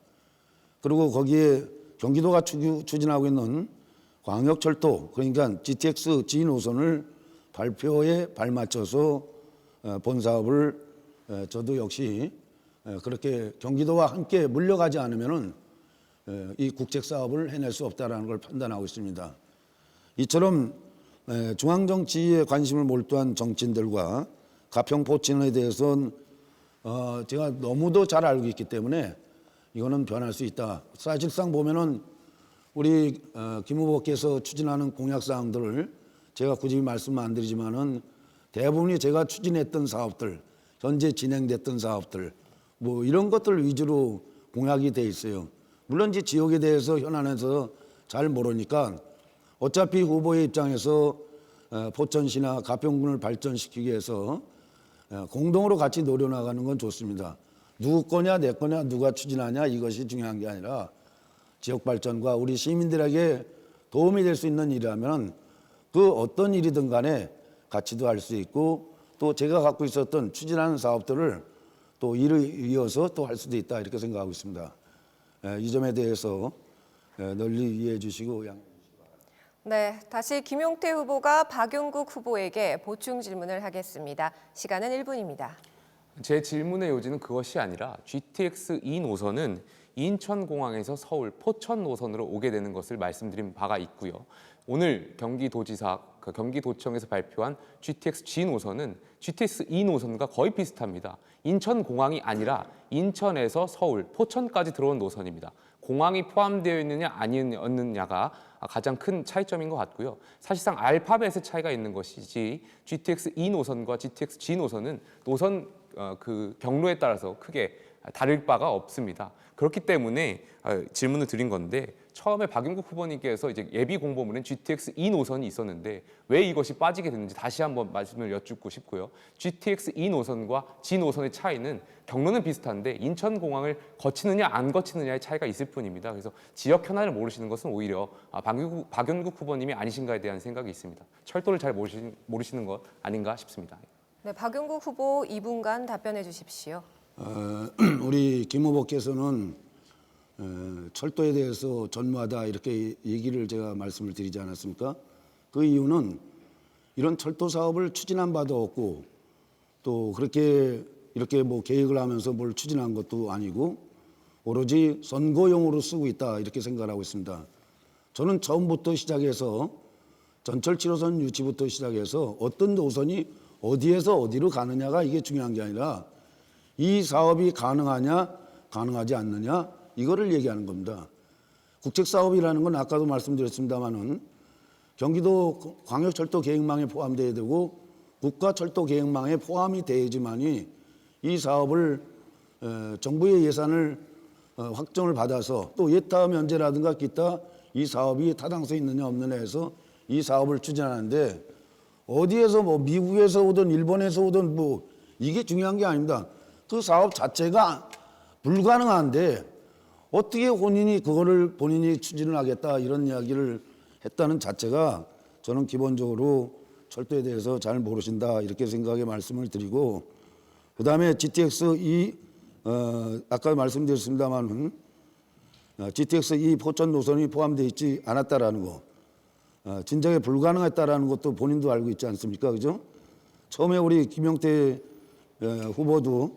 그리고 거기에 경기도가 추진하고 있는 광역철도 그러니까 GTX G 노선을 발표에 발맞춰서 본 사업을 저도 역시 그렇게 경기도와 함께 물려가지 않으면은 이 국책 사업을 해낼 수 없다라는 걸 판단하고 있습니다. 이처럼 중앙정치에 관심을 몰두한 정치인들과 가평 포천에 대해서는 제가 너무도 잘 알고 있기 때문에 이거는 변할 수 있다. 사실상 보면은 우리 김 후보께서 추진하는 공약 사항들을 제가 굳이 말씀 안 드리지만은 대부분이 제가 추진했던 사업들, 현재 진행됐던 사업들, 뭐 이런 것들 위주로 공약이 돼 있어요. 물론 이제 지역에 대해서 현안에서 잘 모르니까 어차피 후보의 입장에서 포천시나 가평군을 발전시키기 위해서 공동으로 같이 노려나가는 건 좋습니다. 누구 거냐 내 거냐 누가 추진하냐 이것이 중요한 게 아니라 지역 발전과 우리 시민들에게 도움이 될 수 있는 일이라면 그 어떤 일이든 간에 같이도 할 수 있고 또 제가 갖고 있었던 추진하는 사업들을 또 일을 이어서 또 할 수도 있다 이렇게 생각하고 있습니다. 이 점에 대해서 널리 이해해 주시고 양해해 주시기 바랍니다. 네, 다시 김용태 후보가 박용국 후보에게 보충 질문을 하겠습니다. 시간은 1분입니다. 제 질문의 요지는 그것이 아니라 GTX 2 노선은 인천공항에서 서울 포천 노선으로 오게 되는 것을 말씀드린 바가 있고요. 오늘 경기도지사, 경기도청에서 발표한 GTX G 노선은 GTX 2 노선과 거의 비슷합니다. 인천공항이 아니라 인천에서 서울, 포천까지 들어온 노선입니다. 공항이 포함되어 있느냐 아니었느냐가 가장 큰 차이점인 것 같고요. 사실상 알파벳의 차이가 있는 것이지 GTX 2 노선과 GTX G 노선은 노선 그 경로에 따라서 크게 다를 바가 없습니다. 그렇기 때문에 질문을 드린 건데 처음에 박용국 후보님께서 이제 예비 공보문엔 GTX 2 노선이 있었는데 왜 이것이 빠지게 됐는지 다시 한번 말씀을 여쭙고 싶고요. GTX 2 노선과 G 노선의 차이는 경로는 비슷한데 인천공항을 거치느냐 안 거치느냐의 차이가 있을 뿐입니다. 그래서 지역 현안을 모르시는 것은 오히려 박용국 후보님이 아니신가에 대한 생각이 있습니다. 철도를 잘 모르시는 것 아닌가 싶습니다. 네, 박용국 후보 2분간 답변해 주십시오. 우리 김 후보께서는 철도에 대해서 전무하다 이렇게 얘기를 제가 말씀을 드리지 않았습니까? 그 이유는 이런 철도 사업을 추진한 바도 없고 또 그렇게 이렇게 뭐 계획을 하면서 뭘 추진한 것도 아니고 오로지 선거용으로 쓰고 있다 이렇게 생각을 하고 있습니다. 저는 처음부터 시작해서 전철 7호선 유치부터 시작해서 어떤 노선이 어디에서 어디로 가느냐가 이게 중요한 게 아니라 이 사업이 가능하냐 가능하지 않느냐 이거를 얘기하는 겁니다. 국책사업이라는 건 아까도 말씀드렸습니다마는 경기도 광역철도 계획망에 포함돼야 되고 국가철도 계획망에 포함이 돼야지만이 이 사업을 정부의 예산을 확정을 받아서 또 예타 면제라든가 기타 이 사업이 타당성 있느냐 없느냐 해서 이 사업을 추진하는데 어디에서 뭐 미국에서 오든 일본에서 오든 뭐 이게 중요한 게 아닙니다. 그 사업 자체가 불가능한데 어떻게 그거를 본인이 추진을 하겠다 이런 이야기를 했다는 자체가 저는 기본적으로 철도에 대해서 잘 모르신다 이렇게 생각의 말씀을 드리고 그다음에 GTX 2 아까 말씀드렸습니다만 GTX 2 포천 노선이 포함되어 있지 않았다라는 거 진작에 불가능했다라는 것도 본인도 알고 있지 않습니까? 그죠? 처음에 우리 김용태 후보도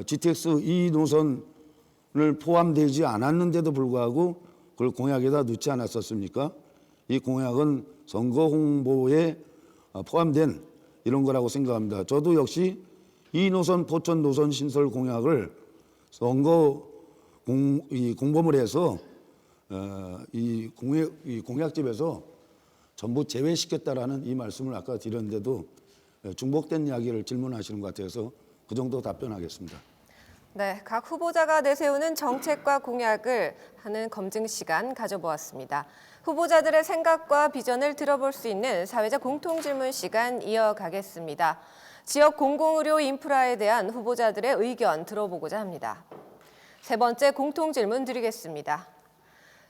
GTX 2 노선을 포함되지 않았는데도 불구하고 그걸 공약에다 넣지 않았었습니까? 이 공약은 선거 홍보에 포함된 이런 거라고 생각합니다. 저도 역시 이 노선 포천 노선 신설 공약을 선거 공보물 해서 이 공약집에서 전부 제외시켰다라는 이 말씀을 아까 드렸는데도 중복된 이야기를 질문하시는 것 같아서 그 정도 답변하겠습니다. 네, 각 후보자가 내세우는 정책과 공약을 하는 검증 시간 가져보았습니다. 후보자들의 생각과 비전을 들어볼 수 있는 사회적 공통질문 시간 이어가겠습니다. 지역 공공의료 인프라에 대한 후보자들의 의견 들어보고자 합니다. 세 번째 공통질문 드리겠습니다.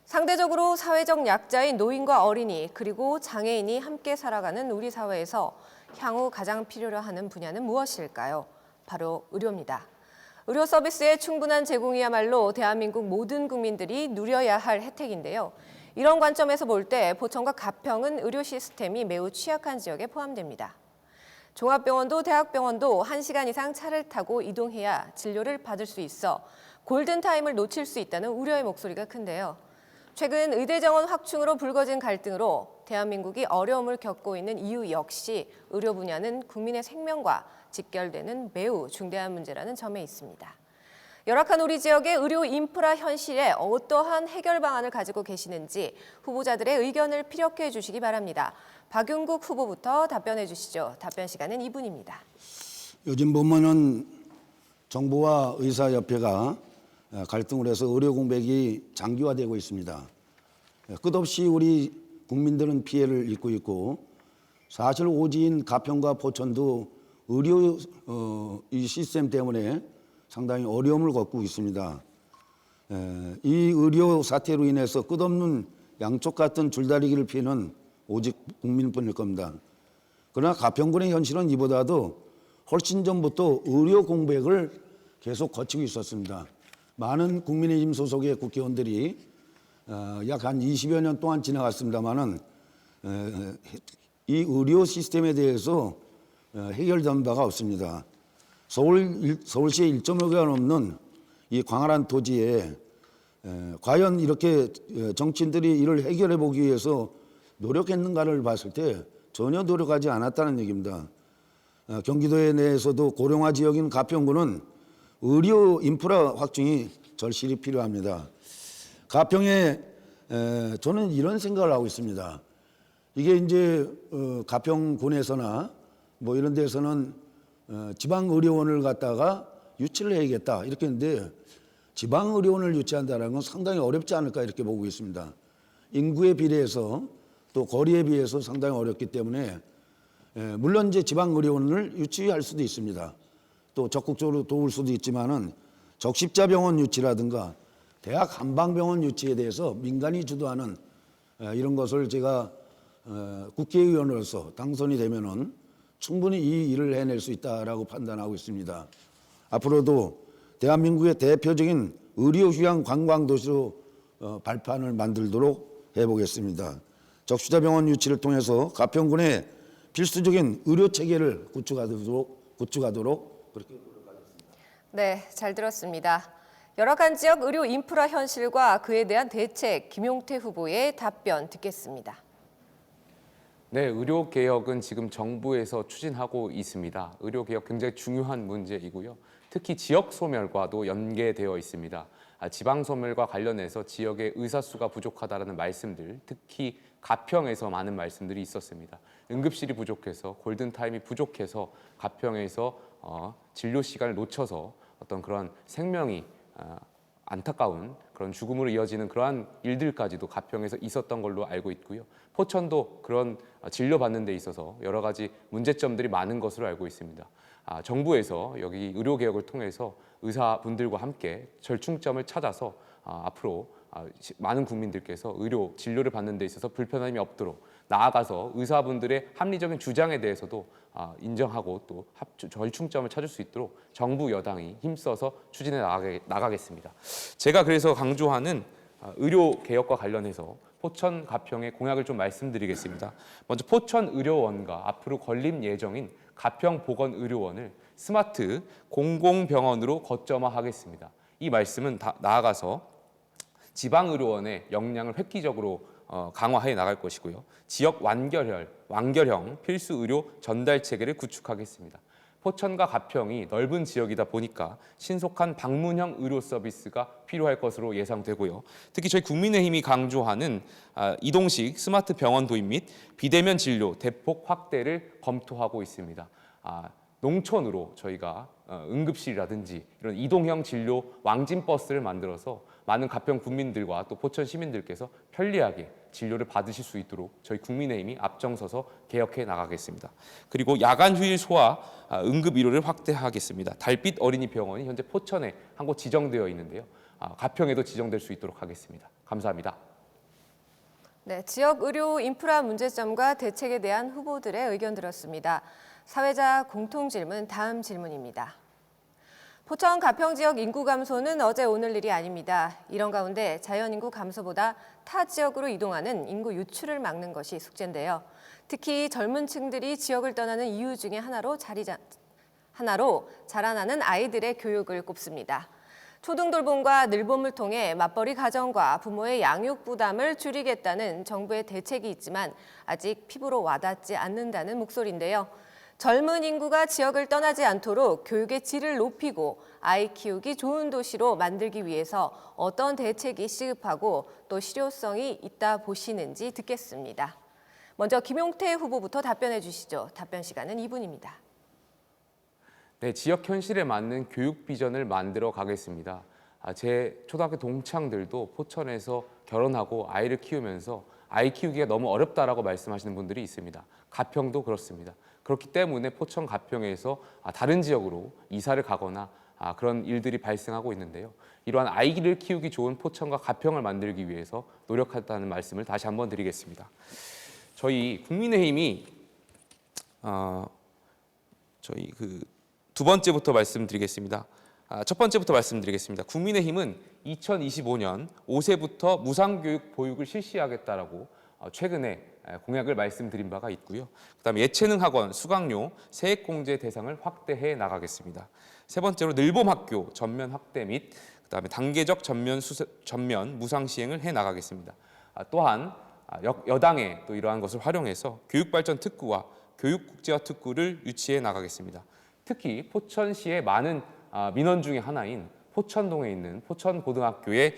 상대적으로 사회적 약자인 노인과 어린이 그리고 장애인이 함께 살아가는 우리 사회에서 향후 가장 필요로 하는 분야는 무엇일까요? 바로 의료입니다. 의료 서비스의 충분한 제공이야말로 대한민국 모든 국민들이 누려야 할 혜택인데요. 이런 관점에서 볼 때 포천과 가평은 의료 시스템이 매우 취약한 지역에 포함됩니다. 종합병원도 대학병원도 1시간 이상 차를 타고 이동해야 진료를 받을 수 있어 골든타임을 놓칠 수 있다는 우려의 목소리가 큰데요. 최근 의대 정원 확충으로 불거진 갈등으로 대한민국이 어려움을 겪고 있는 이유 역시 의료 분야는 국민의 생명과 직결되는 매우 중대한 문제라는 점에 있습니다. 열악한 우리 지역의 의료 인프라 현실에 어떠한 해결 방안을 가지고 계시는지 후보자들의 의견을 피력해 주시기 바랍니다. 박윤국 후보부터 답변해 주시죠. 답변 시간은 2분입니다. 요즘 보면은 정부와 의사협회가 갈등을 해서 의료 공백이 장기화되고 있습니다. 끝없이 우리 국민들은 피해를 입고 있고 사실 오지인 가평과 포천도 의료 이 시스템 때문에 상당히 어려움을 겪고 있습니다. 이 의료 사태로 인해서 끝없는 양쪽 같은 줄다리기를 피는 오직 국민뿐일 겁니다. 그러나 가평군의 현실은 이보다도 훨씬 전부터 의료 공백을 계속 거치고 있었습니다. 많은 국민의힘 소속의 국회의원들이 약 한 20여 년 동안 지나갔습니다마는 이 의료 시스템에 대해서 해결된 바가 없습니다. 서울시의 1.5개가 넘는 이 광활한 토지에 과연 이렇게 정치인들이 이를 해결해 보기 위해서 노력했는가를 봤을 때 전혀 노력하지 않았다는 얘기입니다. 경기도 내에서도 고령화 지역인 가평구는 의료 인프라 확충이 절실히 필요합니다. 가평에 저는 이런 생각을 하고 있습니다. 이게 이제 가평군에서나 뭐 이런 데서는 지방의료원을 갖다가 유치를 해야겠다 이렇게 했는데 지방의료원을 유치한다는 건 상당히 어렵지 않을까 이렇게 보고 있습니다. 인구에 비례해서 또 거리에 비해서 상당히 어렵기 때문에 물론 이제 지방의료원을 유치할 수도 있습니다. 또 적극적으로 도울 수도 있지만은 적십자병원 유치라든가 대학 한방병원 유치에 대해서 민간이 주도하는 이런 것을 제가 국회의원으로서 당선이 되면은 충분히 이 일을 해낼 수 있다라고 판단하고 있습니다. 앞으로도 대한민국의 대표적인 의료 휴양 관광 도시로 발판을 만들도록 해보겠습니다. 적십자병원 유치를 통해서 가평군의 필수적인 의료 체계를 구축하도록 그렇게 노력하겠습니다. 네, 잘 들었습니다. 열악한 지역 의료 인프라 현실과 그에 대한 대책, 김용태 후보의 답변 듣겠습니다. 네, 의료 개혁은 지금 정부에서 추진하고 있습니다. 의료 개혁 굉장히 중요한 문제이고요. 특히 지역 소멸과도 연계되어 있습니다. 지방 소멸과 관련해서 지역의 의사 수가 부족하다라는 말씀들, 특히 가평에서 많은 말씀들이 있었습니다. 응급실이 부족해서 골든 타임이 부족해서 가평에서 진료 시간을 놓쳐서 어떤 그런 생명이 안타까운 그런 죽음으로 이어지는 그러한 일들까지도 가평에서 있었던 걸로 알고 있고요. 포천도 그런 진료받는 데 있어서 여러 가지 문제점들이 많은 것으로 알고 있습니다. 정부에서 여기 의료개혁을 통해서 의사분들과 함께 절충점을 찾아서 앞으로 많은 국민들께서 의료 진료를 받는 데 있어서 불편함이 없도록 나아가서 의사분들의 합리적인 주장에 대해서도 인정하고 또 절충점을 찾을 수 있도록 정부 여당이 힘써서 추진해 나가겠습니다. 제가 그래서 강조하는 의료 개혁과 관련해서 포천 가평의 공약을 좀 말씀드리겠습니다. 먼저 포천 의료원과 앞으로 건립 예정인 가평 보건의료원을 스마트 공공병원으로 거점화하겠습니다. 이 말씀은 나아가서 지방의료원의 역량을 획기적으로 강화해 나갈 것이고요. 지역 완결형 필수 의료 전달 체계를 구축하겠습니다. 포천과 가평이 넓은 지역이다 보니까 신속한 방문형 의료 서비스가 필요할 것으로 예상되고요. 특히 저희 국민의힘이 강조하는 이동식 스마트 병원 도입 및 비대면 진료 대폭 확대를 검토하고 있습니다. 농촌으로 저희가 응급실이라든지 이런 이동형 진료 왕진버스를 만들어서 많은 가평 국민들과 또 포천 시민들께서 편리하게 진료를 받으실 수 있도록 저희 국민의힘이 앞장서서 개혁해 나가겠습니다. 그리고 야간 휴일 소아 응급 의료를 확대하겠습니다. 달빛 어린이 병원이 현재 포천에 한 곳 지정되어 있는데요. 가평에도 지정될 수 있도록 하겠습니다. 감사합니다. 네, 지역 의료 인프라 문제점과 대책에 대한 후보들의 의견 들었습니다. 사회자 공통 질문 다음 질문입니다. 포천 가평 지역 인구 감소는 어제 오늘 일이 아닙니다. 이런 가운데 자연 인구 감소보다 타 지역으로 이동하는 인구 유출을 막는 것이 숙제인데요. 특히 젊은 층들이 지역을 떠나는 이유 중에 하나로 자라나는 아이들의 교육을 꼽습니다. 초등돌봄과 늘봄을 통해 맞벌이 가정과 부모의 양육 부담을 줄이겠다는 정부의 대책이 있지만 아직 피부로 와닿지 않는다는 목소리인데요. 젊은 인구가 지역을 떠나지 않도록 교육의 질을 높이고 아이 키우기 좋은 도시로 만들기 위해서 어떤 대책이 시급하고 또 실효성이 있다 보시는지 듣겠습니다. 먼저 김용태 후보부터 답변해 주시죠. 답변 시간은 2분입니다. 네, 지역 현실에 맞는 교육 비전을 만들어 가겠습니다. 제 초등학교 동창들도 포천에서 결혼하고 아이를 키우면서 아이 키우기가 너무 어렵다라고 말씀하시는 분들이 있습니다. 가평도 그렇습니다. 그렇기 때문에 포천 가평에서 다른 지역으로 이사를 가거나 그런 일들이 발생하고 있는데요. 이러한 아이를 키우기 좋은 포천과 가평을 만들기 위해서 노력한다는 말씀을 다시 한번 드리겠습니다. 저희 국민의힘이 저희 두 번째부터 말씀드리겠습니다. 첫 번째부터 말씀드리겠습니다. 국민의힘은 2025년 5세부터 무상교육 보육을 실시하겠다라고 최근에 공약을 말씀드린 바가 있고요. 그다음에 예체능 학원, 수강료, 세액공제 대상을 확대해 나가겠습니다. 세 번째로 늘봄학교 전면 확대 및 그다음에 단계적 전면 무상 시행을 해 나가겠습니다. 또한 여당의 또 이러한 것을 활용해서 교육발전 특구와 교육국제화 특구를 유치해 나가겠습니다. 특히 포천시의 많은 민원 중에 하나인 포천동에 있는 포천고등학교의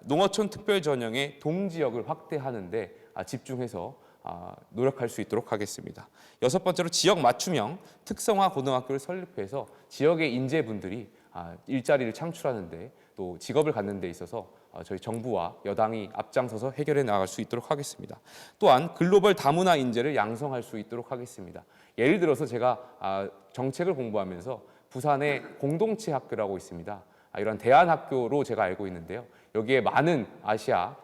농어촌 특별 전형의 동지역을 확대하는 데 집중해서 노력할 수 있도록 하겠습니다. 여섯 번째로 지역 맞춤형 특성화 고등학교를 설립해서 지역의 인재분들이 일자리를 창출하는 데 또 직업을 갖는 데 있어서 저희 정부와 여당이 앞장서서 해결해 나갈 수 있도록 하겠습니다. 또한 글로벌 다문화 인재를 양성할 수 있도록 하겠습니다. 예를 들어서 제가 정책을 공부하면서 부산에 공동체 학교라고 있습니다. 이런 대안학교로 제가 알고 있는데요. 여기에 많은 아시아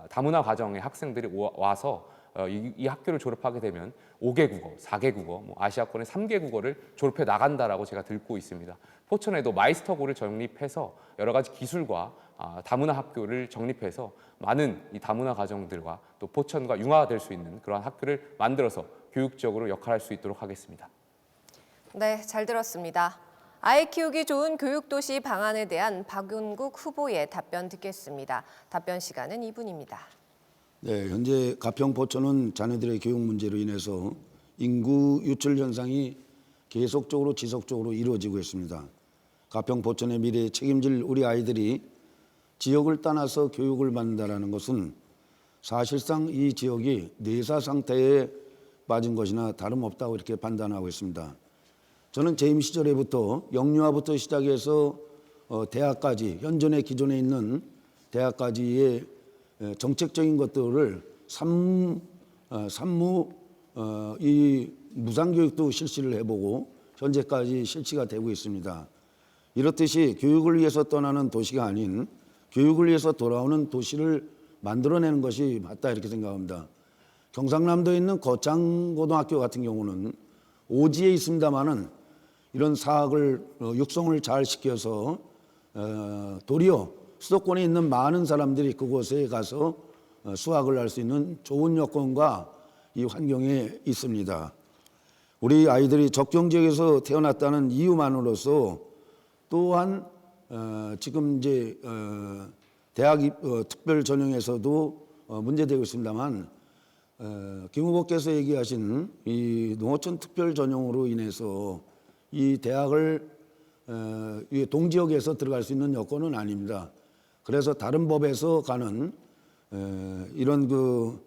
다문화 가정의 학생들이 와서 이 학교를 졸업하게 되면 5개 국어, 4개 국어, 아시아권의 3개 국어를 졸업해 나간다라고 제가 듣고 있습니다. 포천에도 마이스터고를 정립해서 여러 가지 기술과 다문화 학교를 정립해서 많은 이 다문화 가정들과 또 포천과 융화될 수 있는 그러한 학교를 만들어서 교육적으로 역할할 수 있도록 하겠습니다. 네, 잘 들었습니다. 아이 키우기 좋은 교육도시 방안에 대한 박윤국 후보의 답변 듣겠습니다. 답변 시간은 2분입니다. 네, 현재 가평 포천은 자녀들의 교육 문제로 인해서 인구 유출 현상이 계속적으로 지속적으로 이루어지고 있습니다. 가평 포천의 미래에 책임질 우리 아이들이 지역을 떠나서 교육을 받는다는 것은 사실상 이 지역이 뇌사 상태에 빠진 것이나 다름없다고 이렇게 판단하고 있습니다. 저는 재임 시절에부터 영유아부터 시작해서 대학까지 현존의 기존에 있는 대학까지의 정책적인 것들을 이 무상교육도 실시를 해보고 현재까지 실시가 되고 있습니다. 이렇듯이 교육을 위해서 떠나는 도시가 아닌 교육을 위해서 돌아오는 도시를 만들어내는 것이 맞다 이렇게 생각합니다. 경상남도에 있는 거창고등학교 같은 경우는 오지에 있습니다마는 이런 사학을 육성을 잘 시켜서 도리어 수도권에 있는 많은 사람들이 그곳에 가서 수학을 할 수 있는 좋은 여건과 이 환경에 있습니다. 우리 아이들이 접경 지역에서 태어났다는 이유만으로서 또한 지금 이제 대학 특별 전형에서도 문제되고 있습니다만 김 후보께서 얘기하신 이 농어촌 특별 전형으로 인해서 이 대학을 동지역에서 들어갈 수 있는 여건은 아닙니다. 그래서 다른 법에서 가는 이런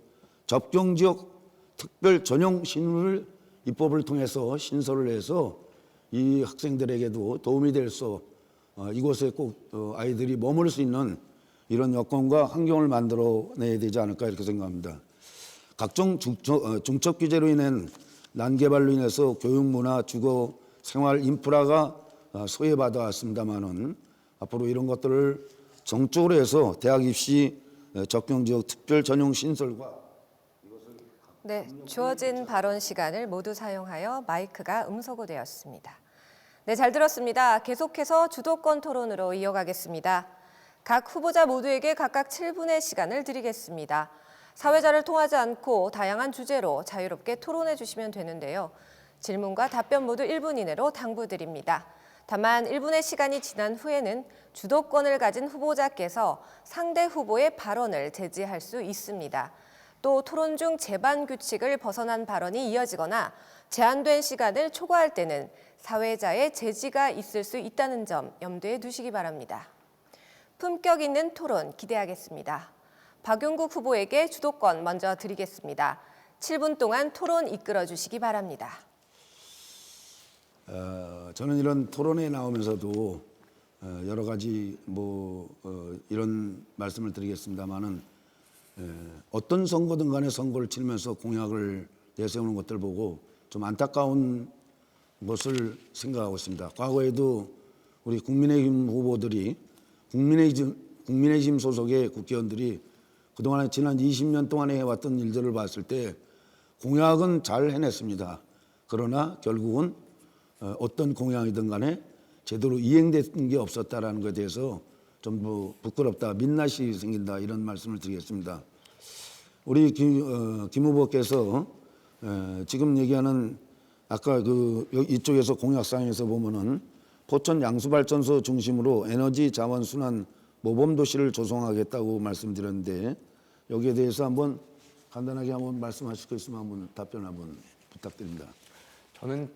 접경 지역 특별 전형 신을 입법을 통해서 신설을 해서 이 학생들에게도 도움이 될 수 이곳에 꼭 아이들이 머물 수 있는 이런 여건과 환경을 만들어내야 되지 않을까 이렇게 생각합니다. 각종 중첩 규제로 인한 난개발로 인해서 교육 문화, 주거, 생활 인프라가 소외받아 왔습니다만은 앞으로 이런 것들을 정적으로 해서 대학 입시 접경 지역 특별 전용 신설과 네, 주어진 발언 시간을 모두 사용하여 마이크가 음소거되었습니다. 네, 잘 들었습니다. 계속해서 주도권 토론으로 이어가겠습니다. 각 후보자 모두에게 각각 7분의 시간을 드리겠습니다. 사회자를 통하지 않고 다양한 주제로 자유롭게 토론해 주시면 되는데요. 질문과 답변 모두 1분 이내로 당부드립니다. 다만 1분의 시간이 지난 후에는 주도권을 가진 후보자께서 상대 후보의 발언을 제지할 수 있습니다. 또 토론 중 제반 규칙을 벗어난 발언이 이어지거나 제한된 시간을 초과할 때는 사회자의 제지가 있을 수 있다는 점 염두에 두시기 바랍니다. 품격 있는 토론 기대하겠습니다. 박용국 후보에게 주도권 먼저 드리겠습니다. 7분 동안 토론 이끌어 주시기 바랍니다. 저는 이런 토론에 나오면서도 여러 가지 이런 말씀을 드리겠습니다만은 어떤 선거든 간에 선거를 치르면서 공약을 내세우는 것들 보고 좀 안타까운 것을 생각하고 있습니다. 과거에도 우리 국민의힘 후보들이 국민의힘 소속의 국회의원들이 그동안에 지난 20년 동안에 해왔던 일들을 봤을 때 공약은 잘 해냈습니다. 그러나 결국은 어떤 공약이든 간에 제대로 이행된 게 없었다라는 것에 대해서 좀 부끄럽다, 민낯이 생긴다 이런 말씀을 드리겠습니다. 우리 김 후보께서 지금 얘기하는 아까 이쪽에서 공약상에서 보면은 포천 양수발전소 중심으로 에너지 자원 순환 모범 도시를 조성하겠다고 말씀드렸는데 여기에 대해서 한번 간단하게 한번 말씀하실 거 있으면 한번 답변 한번 부탁드립니다. 저는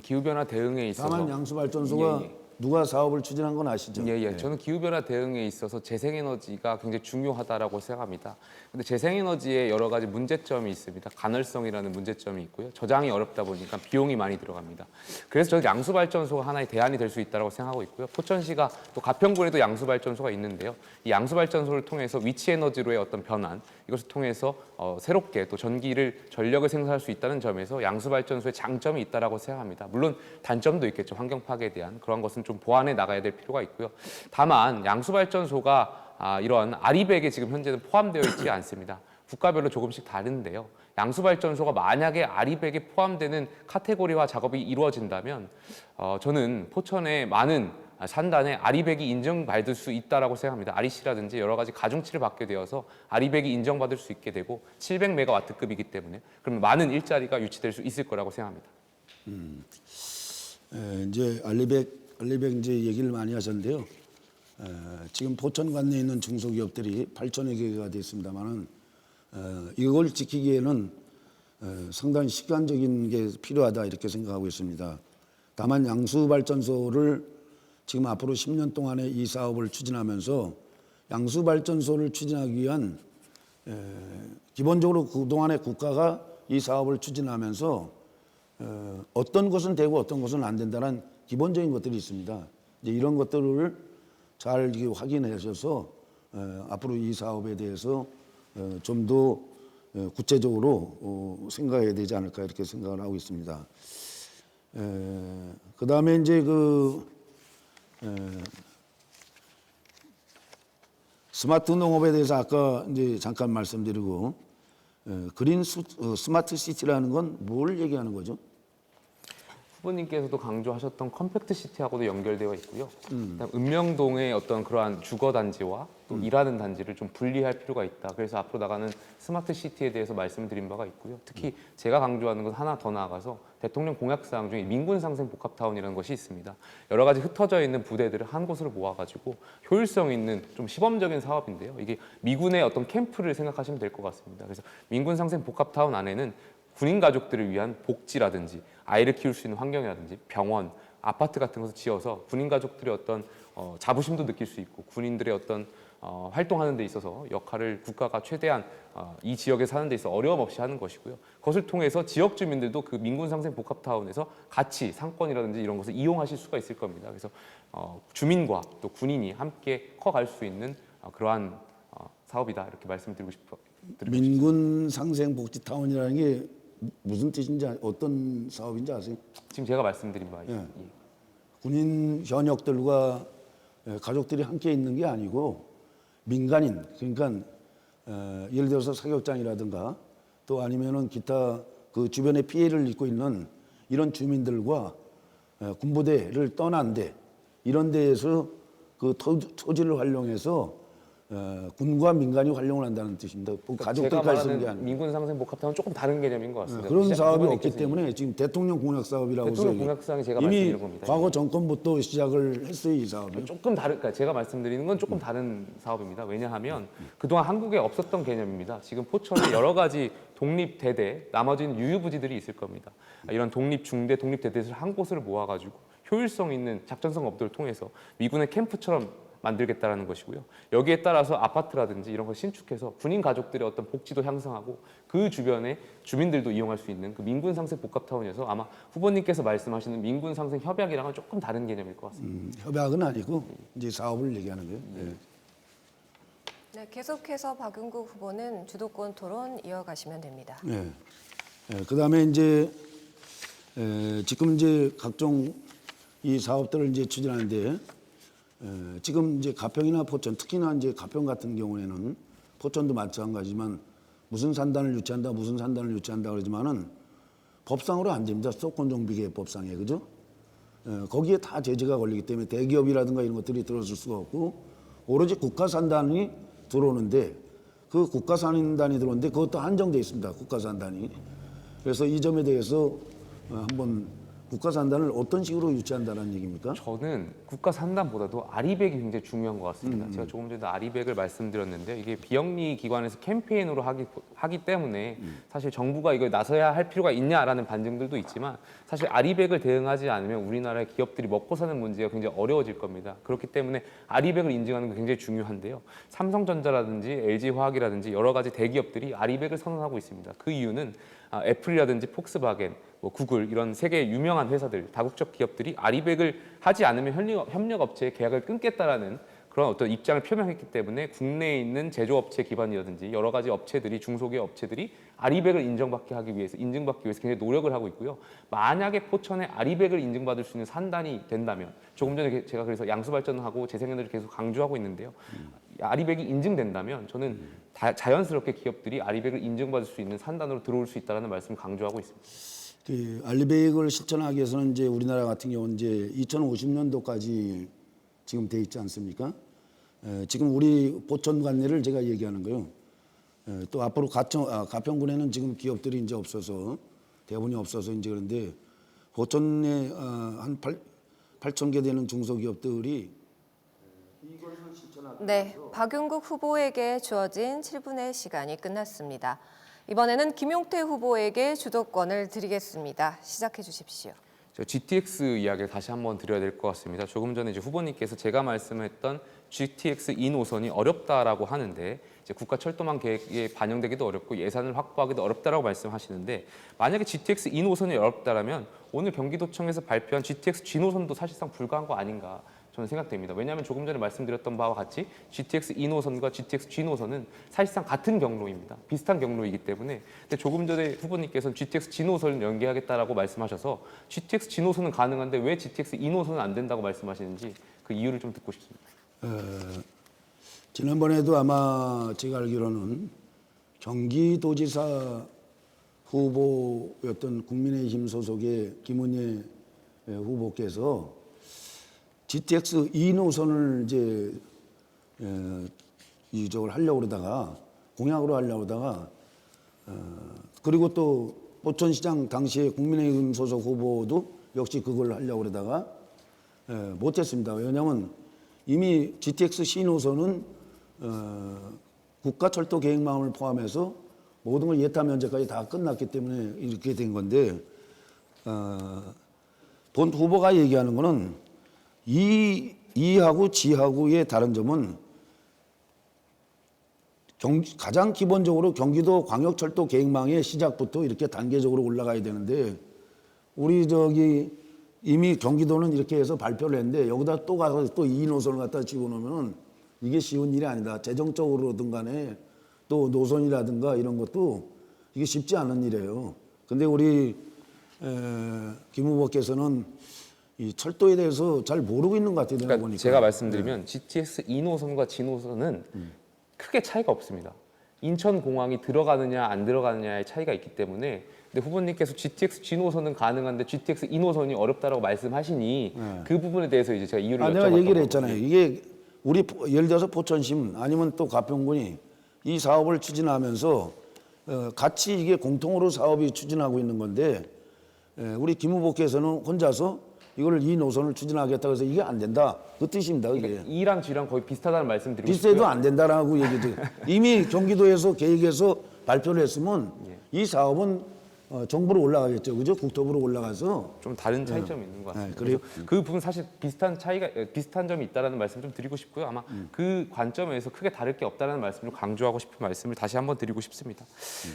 기후변화 대응에 있어서 다만 양수발전소가 누가 사업을 추진한 건 아시죠? 예. 저는 기후변화 대응에 있어서 재생에너지가 굉장히 중요하다라고 생각합니다. 근데 재생에너지에 여러 가지 문제점이 있습니다. 간헐성이라는 문제점이 있고요. 저장이 어렵다 보니까 비용이 많이 들어갑니다. 그래서 저는 양수발전소가 하나의 대안이 될 수 있다고 생각하고 있고요. 포천시가 또 가평군에도 양수발전소가 있는데요. 이 양수발전소를 통해서 위치에너지로의 어떤 변환, 이것을 통해서 새롭게 또 전력을 생산할 수 있다는 점에서 양수발전소의 장점이 있다고 생각합니다. 물론 단점도 있겠죠. 환경 파괴에 대한 그런 것은 좀 보완해 나가야 될 필요가 있고요. 다만 양수발전소가 이러한 아리백에 지금 현재는 포함되어 있지 않습니다. 국가별로 조금씩 다른데요. 양수발전소가 만약에 아리백에 포함되는 카테고리화 작업이 이루어진다면 저는 포천의 많은 산단에 아리백이 인정받을 수 있다고 생각합니다. 아리씨라든지 여러 가지 가중치를 받게 되어서 아리백이 인정받을 수 있게 되고 700메가와트급이기 때문에 그러면 많은 일자리가 유치될 수 있을 거라고 생각합니다. 이제 알리백 이제 얘기를 많이 하셨는데요. 지금 포천 관내에 있는 중소기업들이 8천여 개가 됐습니다만은 이걸 지키기에는 상당히 시간적인 게 필요하다 이렇게 생각하고 있습니다. 다만 양수발전소를 지금 앞으로 10년 동안에 이 사업을 추진하면서 양수발전소를 추진하기 위한 기본적으로 그동안에 국가가 이 사업을 추진하면서 어떤 것은 되고 어떤 것은 안 된다는 기본적인 것들이 있습니다. 이제 이런 것들을 잘 확인하셔서 앞으로 이 사업에 대해서 좀 더 구체적으로 생각해야 되지 않을까 이렇게 생각을 하고 있습니다. 그 다음에 이제 스마트 농업에 대해서 아까 이제 잠깐 말씀드리고 스마트 시티라는 건 뭘 얘기하는 거죠? 후보님께서도 강조하셨던 컴팩트 시티하고도 연결되어 있고요. 그다음 읍명동의 어떤 그러한 주거 단지와 또 일하는 단지를 좀 분리할 필요가 있다. 그래서 앞으로 나가는 스마트 시티에 대해서 말씀드린 바가 있고요. 특히 제가 강조하는 건 하나 더 나아가서 대통령 공약사항 중에 민군 상생 복합타운이라는 것이 있습니다. 여러 가지 흩어져 있는 부대들을 한 곳으로 모아가지고 효율성 있는 좀 시범적인 사업인데요. 이게 미군의 어떤 캠프를 생각하시면 될 것 같습니다. 그래서 민군 상생 복합타운 안에는 군인 가족들을 위한 복지라든지 아이를 키울 수 있는 환경이라든지 병원, 아파트 같은 것을 지어서 군인 가족들의 어떤 자부심도 느낄 수 있고 군인들의 어떤 활동하는 데 있어서 역할을 국가가 최대한 이 지역에 사는 데 있어 어려움 없이 하는 것이고요. 그것을 통해서 지역 주민들도 그 민군 상생 복합타운에서 같이 상권이라든지 이런 것을 이용하실 수가 있을 겁니다. 그래서 주민과 또 군인이 함께 커갈 수 있는 그러한 사업이다 이렇게 말씀드리고 싶어요. 민군 상생 복지타운이라는 게 무슨 뜻인지 어떤 사업인지 아세요? 지금 제가 말씀드린 바예요. 예. 군인 현역들과 가족들이 함께 있는 게 아니고 민간인 그러니까 예를 들어서 사격장이라든가 또 아니면은 기타 그 주변에 피해를 입고 있는 이런 주민들과 군부대를 떠난 데 이런 데에서 그 토지를 활용해서 군과 민간이 활용을 한다는 뜻입니다. 꼭 제가 가족들까지 쓰는 게 말하는 아니고. 민군 상생 복합타운은 조금 다른 개념인 것 같습니다. 그런 시장 사업이 후보님께서 없기 때문에 지금 대통령 공약 사업이라고 해서 대통령 공약상에 제가 이미 말씀드린 겁니다. 과거 정권부터 시작을 했어요, 이 사업이. 조금 다른, 그러니까 제가 말씀드리는 건 조금 다른 사업입니다. 왜냐하면 그동안 한국에 없었던 개념입니다. 지금 포천에 여러 가지 독립대대, 나머지는 유유부지들이 있을 겁니다. 이런 독립중대, 독립대대를 한 곳을 모아가지고 효율성 있는 작전성 업도를 통해서 미군의 캠프처럼 만들겠다라는 것이고요. 여기에 따라서 아파트라든지 이런 걸 신축해서 군인 가족들의 어떤 복지도 향상하고 그 주변에 주민들도 이용할 수 있는 그 민군 상생 복합타운에서 아마 후보님께서 말씀하시는 민군 상생 협약이랑은 조금 다른 개념일 것 같습니다. 협약은 아니고 이제 사업을 얘기하는 거예요. 네. 네, 계속해서 박용국 후보는 주도권 토론 이어가시면 됩니다. 네. 그다음에 이제 지금 이제 각종 이 사업들을 이제 추진하는데 지금 이제 가평이나 포천, 특히나 이제 가평 같은 경우에는 포천도 마찬가지지만 무슨 산단을 유치한다, 무슨 산단을 유치한다 그러지만은 법상으로 안 됩니다. 수도권정비계 법상에 그죠? 거기에 다 제재가 걸리기 때문에 대기업이라든가 이런 것들이 들어설 수가 없고 오로지 국가 산단이 들어오는데 그 국가 산단이 들어오는데 그것도 한정돼 있습니다. 국가 산단이. 그래서 이 점에 대해서 한번 국가 산단을 어떤 식으로 유치한다는 얘기입니까? 저는 국가 산단보다도 아리백이 굉장히 중요한 것 같습니다. 제가 조금 전에 아리백을 말씀드렸는데 이게 비영리 기관에서 캠페인으로 하기 때문에 사실 정부가 이걸 나서야 할 필요가 있냐라는 반증들도 있지만 사실 아리백을 대응하지 않으면 우리나라의 기업들이 먹고 사는 문제가 굉장히 어려워질 겁니다. 그렇기 때문에 아리백을 인증하는 게 굉장히 중요한데요. 삼성전자라든지 LG화학이라든지 여러 가지 대기업들이 아리백을 선언하고 있습니다. 그 이유는 애플이라든지 폭스바겐, 뭐 구글 이런 세계 유명한 회사들, 다국적 기업들이 아리백을 하지 않으면 협력 업체의 계약을 끊겠다라는 그런 어떤 입장을 표명했기 때문에 국내에 있는 제조업체 기반이라든지 여러 가지 업체들이 중소기업 업체들이 아리백을 인증받기 위해서 굉장히 노력을 하고 있고요. 만약에 포천에 아리백을 인증받을 수 있는 산단이 된다면 조금 전에 제가 그래서 양수발전하고 재생에너지를 계속 강조하고 있는데요. 아리백이 인증된다면 저는 자연스럽게 기업들이 아리백을 인증받을 수 있는 산단으로 들어올 수 있다는 말씀을 강조하고 있습니다. 그 알리백을 실천하기 위해서는 이제 우리나라 같은 경우는 이제 2050년도까지 지금 돼 있지 않습니까? 지금 우리 포천 관내를 제가 얘기하는 거요. 또 앞으로 가평군에는 지금 기업들이 이제 없어서 대부분이 없어서 이제 그런데 포천에 한 8천 개 되는 중소기업들이 네, 박용국 후보에게 주어진 7분의 시간이 끝났습니다. 이번에는 김용태 후보에게 주도권을 드리겠습니다. 시작해 주십시오. GTX 이야기를 다시 한번 드려야 될 것 같습니다. 조금 전에 이제 후보님께서 제가 말씀했던 GTX 2노선이 어렵다라고 하는데 이제 국가 철도망 계획에 반영되기도 어렵고 예산을 확보하기도 어렵다라고 말씀하시는데 만약에 GTX 2노선이 어렵다라면 오늘 경기도청에서 발표한 GTX G노선도 사실상 불가한 거 아닌가 저는 생각됩니다. 왜냐하면 조금 전에 말씀드렸던 바와 같이 GTX 2노선과 GTX G노선은 사실상 같은 경로입니다. 비슷한 경로이기 때문에 근데 조금 전에 후보님께서는 GTX G노선을 연계하겠다라고 말씀하셔서 GTX G노선은 가능한데 왜 GTX 2노선은 안 된다고 말씀하시는지 그 이유를 좀 듣고 싶습니다. 지난번에도 아마 제가 알기로는 경기도지사 후보였던 국민의힘 소속의 김은혜 후보께서 GTX 2노선을 이제 이쪽을 하려고 그러다가 공약으로 하려고 그러다가 그리고 또 포천시장 당시에 국민의힘 소속 후보도 역시 그걸 하려고 그러다가 못했습니다. 왜냐하면 이미 GTX C노선은 국가철도 계획망을 포함해서 모든 걸 예타 면제까지 다 끝났기 때문에 이렇게 된 건데 본 후보가 얘기하는 거는 이하고 G하고의 다른 점은 가장 기본적으로 경기도 광역철도 계획망의 시작부터 이렇게 단계적으로 올라가야 되는데 우리 이미 경기도는 이렇게 해서 발표를 했는데 여기다 또 가서 또 이 노선을 갖다 집어넣으면 이게 쉬운 일이 아니다. 재정적으로든 간에 또 노선이라든가 이런 것도 이게 쉽지 않은 일이에요. 근데 우리 김 후보께서는 이 철도에 대해서 잘 모르고 있는 것 같아요. 그러니까 보니까. 제가 말씀드리면 GTX 2노선과 G노선은 크게 차이가 없습니다. 인천공항이 들어가느냐 안 들어가느냐의 차이가 있기 때문에 근데 후보님께서 GTX G 노선은 가능한데 GTX E 노선이 어렵다라고 말씀하시니 그 부분에 대해서 이제 제가 이유를 내가 여쭤봤던 얘기를 거거든요. 했잖아요. 이게 우리 예를 들어서 포천시 아니면 또 가평군이 이 사업을 추진하면서 같이 이게 공통으로 사업이 추진하고 있는 건데 우리 김 후보께서는 혼자서 이걸 이 노선을 추진하겠다고 해서 이게 안 된다. 그 뜻입니다. 그게. 그러니까 E랑 G랑 거의 비슷하다는 말씀 드리고 비슷해도 싶고요. 안 된다라고 얘기도 이미 경기도에서 계획해서 발표를 했으면 이 사업은 정부로 올라가겠죠. 그죠? 국토부로 올라가서 좀 다른 차이점이 있는 것 같습니다. 그래요? 그래서 그 부분 사실 비슷한 점이 있다라는 말씀 좀 드리고 싶고요. 아마 그 관점에서 크게 다를 게 없다라는 말씀을 강조하고 싶은 말씀을 다시 한번 드리고 싶습니다.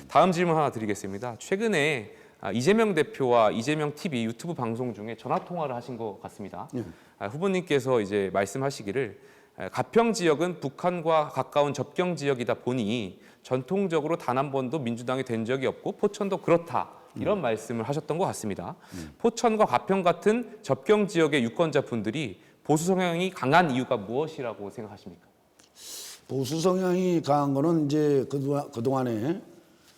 다음 질문 하나 드리겠습니다. 최근에 이재명 대표와 이재명 TV 유튜브 방송 중에 전화 통화를 하신 것 같습니다. 후보님께서 이제 말씀하시기를 가평 지역은 북한과 가까운 접경 지역이다 보니 전통적으로 단 한 번도 민주당이 된 적이 없고 포천도 그렇다. 이런 말씀을 하셨던 것 같습니다. 포천과 가평 같은 접경 지역의 유권자분들이 보수 성향이 강한 이유가 무엇이라고 생각하십니까? 보수 성향이 강한 거는 이제 그동안에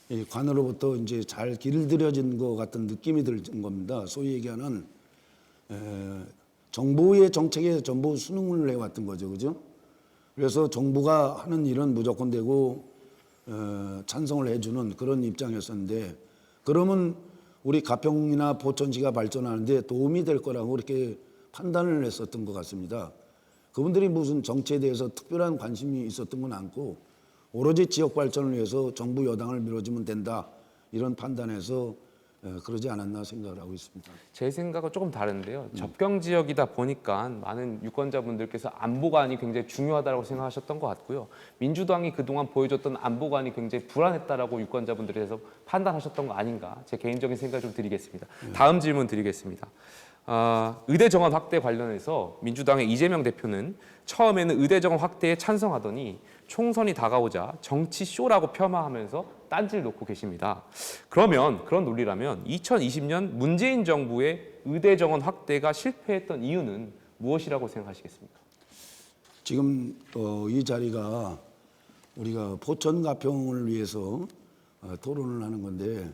이 관으로부터 이제 잘 길들여진 것 같은 느낌이 드는 겁니다. 소위 얘기하는 정부의 정책에 전부 순응을 해왔던 거죠, 그죠? 그래서 정부가 하는 일은 무조건 되고 찬성을 해주는 그런 입장이었었는데, 그러면 우리 가평이나 포천시가 발전하는데 도움이 될 거라고 그렇게 판단을 했었던 것 같습니다. 그분들이 무슨 정치에 대해서 특별한 관심이 있었던 건 않고 오로지 지역 발전을 위해서 정부 여당을 밀어주면 된다 이런 판단에서 그러지 않았나 생각을 하고 있습니다. 제 생각은 조금 다른데요. 접경 지역이다 보니까 많은 유권자분들께서 안보관이 굉장히 중요하다고 생각하셨던 것 같고요. 민주당이 그동안 보여줬던 안보관이 굉장히 불안했다라고 유권자분들께서 판단하셨던 거 아닌가, 제 개인적인 생각을 좀 드리겠습니다. 다음 질문 드리겠습니다. 의대 정원 확대 관련해서 민주당의 이재명 대표는 처음에는 의대 정원 확대에 찬성하더니 총선이 다가오자 정치 쇼라고 폄하하면서 딴지를 놓고 계십니다. 그러면 그런 논리라면 2020년 문재인 정부의 의대 정원 확대가 실패했던 이유는 무엇이라고 생각하시겠습니까? 지금 이 자리가 우리가 포천 가평을 위해서 토론을 하는 건데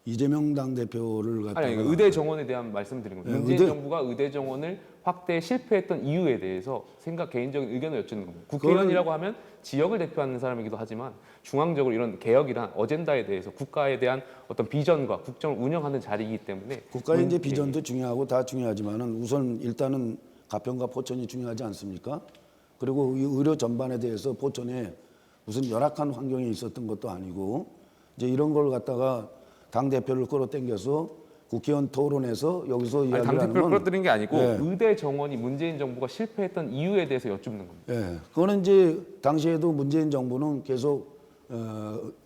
이재명 당대표를 갖다가 아니, 의대 정원에 대한 말씀드린 겁니다. 네, 문재인 정부가 의대 정원을 확대에 실패했던 이유에 대해서 개인적인 의견을 여쭙는 겁니다. 국회의원이라고 하면 지역을 대표하는 사람이기도 하지만 중앙적으로 이런 개혁이란 어젠다에 대해서 국가에 대한 어떤 비전과 국정을 운영하는 자리이기 때문에 국가의 이제 비전도 중요하고 다 중요하지만은 우선 일단은 가평과 포천이 중요하지 않습니까? 그리고 이 의료 전반에 대해서 포천에 무슨 열악한 환경이 있었던 것도 아니고 이제 이런 걸 갖다가 당 대표를 끌어당겨서 국회의원 토론에서 여기서 이야기를 당 하는 대표를 건 끌어들인 게 아니고 네. 의대 정원이 문재인 정부가 실패했던 이유에 대해서 여쭙는 겁니다. 예, 그거는 이제 당시에도 문재인 정부는 계속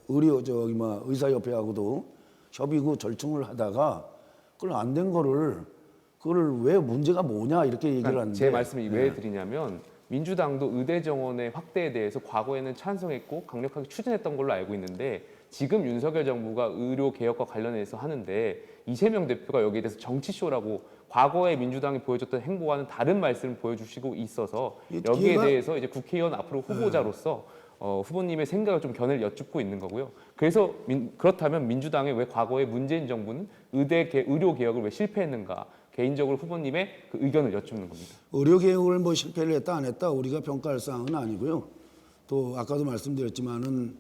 의사협회하고도 협의고 절충을 하다가 그걸 안 된 거를 그걸 왜 문제가 뭐냐 이렇게 얘기를 하는데 제 말씀을 왜 드리냐면 민주당도 의대 정원의 확대에 대해서 과거에는 찬성했고 강력하게 추진했던 걸로 알고 있는데 지금 윤석열 정부가 의료 개혁과 관련해서 하는데 이재명 대표가 여기에 대해서 정치쇼라고 과거에 민주당이 보여줬던 행보와는 다른 말씀을 보여주시고 있어서 여기에 대해서 이제 국회의원 앞으로 후보자로서 후보님의 생각을 좀 견해를 여쭙고 있는 거고요. 그래서 그렇다면 민주당의 왜 과거에 문재인 정부는 의료 개혁을 왜 실패했는가? 개인적으로 후보님의 그 의견을 여쭙는 겁니다. 의료 개혁을 뭐 실패를 했다 안 했다 우리가 평가할 사항은 아니고요. 또 아까도 말씀드렸지만은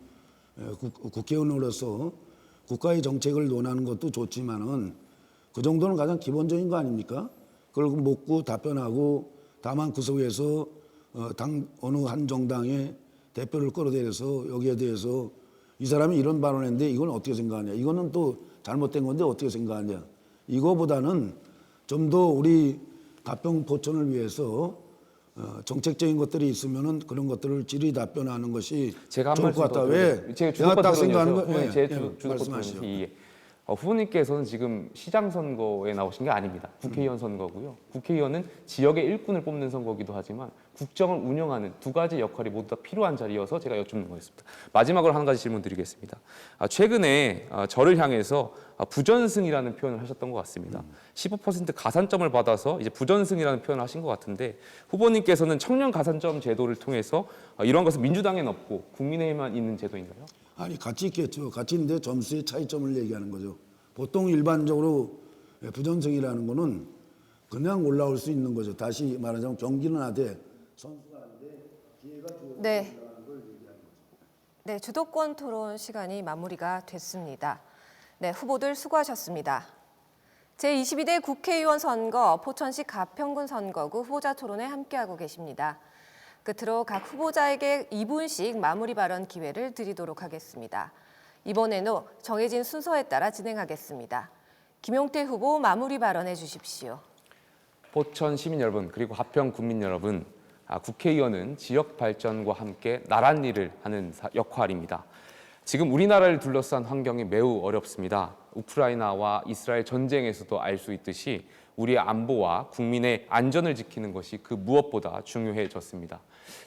국회의원으로서 국가의 정책을 논하는 것도 좋지만은 그 정도는 가장 기본적인 거 아닙니까? 그걸 묻고 답변하고 다만 그 속에서 어느 한 정당의 대표를 끌어들여서 여기에 대해서 이 사람이 이런 발언했는데 이건 어떻게 생각하냐? 이거는 또 잘못된 건데 어떻게 생각하냐? 이거보다는 좀 더 우리 가평 포천을 위해서 정책적인 것들이 있으면은 그런 것들을 질의 답변하는 것이 제가 한 좋을 것 말씀 같다. 더 왜? 제가 내가 딱 생각하는 거. 거, 제 주도권 말씀하시죠. 후보님께서는 지금 시장 선거에 나오신 게 아닙니다. 국회의원 선거고요. 국회의원은 지역의 일꾼을 뽑는 선거이기도 하지만 국정을 운영하는 두 가지 역할이 모두 다 필요한 자리여서 제가 여쭙는 거였습니다. 마지막으로 한 가지 질문 드리겠습니다. 최근에 저를 향해서 부전승이라는 표현을 하셨던 것 같습니다. 15% 가산점을 받아서 이제 부전승이라는 표현을 하신 것 같은데 후보님께서는 청년 가산점 제도를 통해서 이런 것은 민주당에는 없고 국민의힘만 있는 제도인가요? 아니 같이 있겠죠. 같이 있는데 점수의 차이점을 얘기하는 거죠. 보통 일반적으로 부전승이라는 거는 그냥 올라올 수 있는 거죠. 다시 말하자면 경기는 하되 선수가 하는데 기회가 주어진다는 네. 걸 얘기하는 거죠. 네, 주도권 토론 시간이 마무리가 됐습니다. 네, 후보들 수고하셨습니다. 제22대 국회의원 선거 포천시 가평군 선거구 후보자 토론에 함께하고 계십니다. 끝으로 각 후보자에게 2분씩 마무리 발언 기회를 드리도록 하겠습니다. 이번에는 정해진 순서에 따라 진행하겠습니다. 김용태 후보 마무리 발언해 주십시오. 포천 시민 여러분 그리고 가평 국민 여러분, 국회의원은 지역 발전과 함께 나란 일을 하는 역할입니다. 지금 우리나라를 둘러싼 환경이 매우 어렵습니다. 우크라이나와 이스라엘 전쟁에서도 알 수 있듯이 우리의 안보와 국민의 안전을 지키는 것이 그 무엇보다 중요해졌습니다.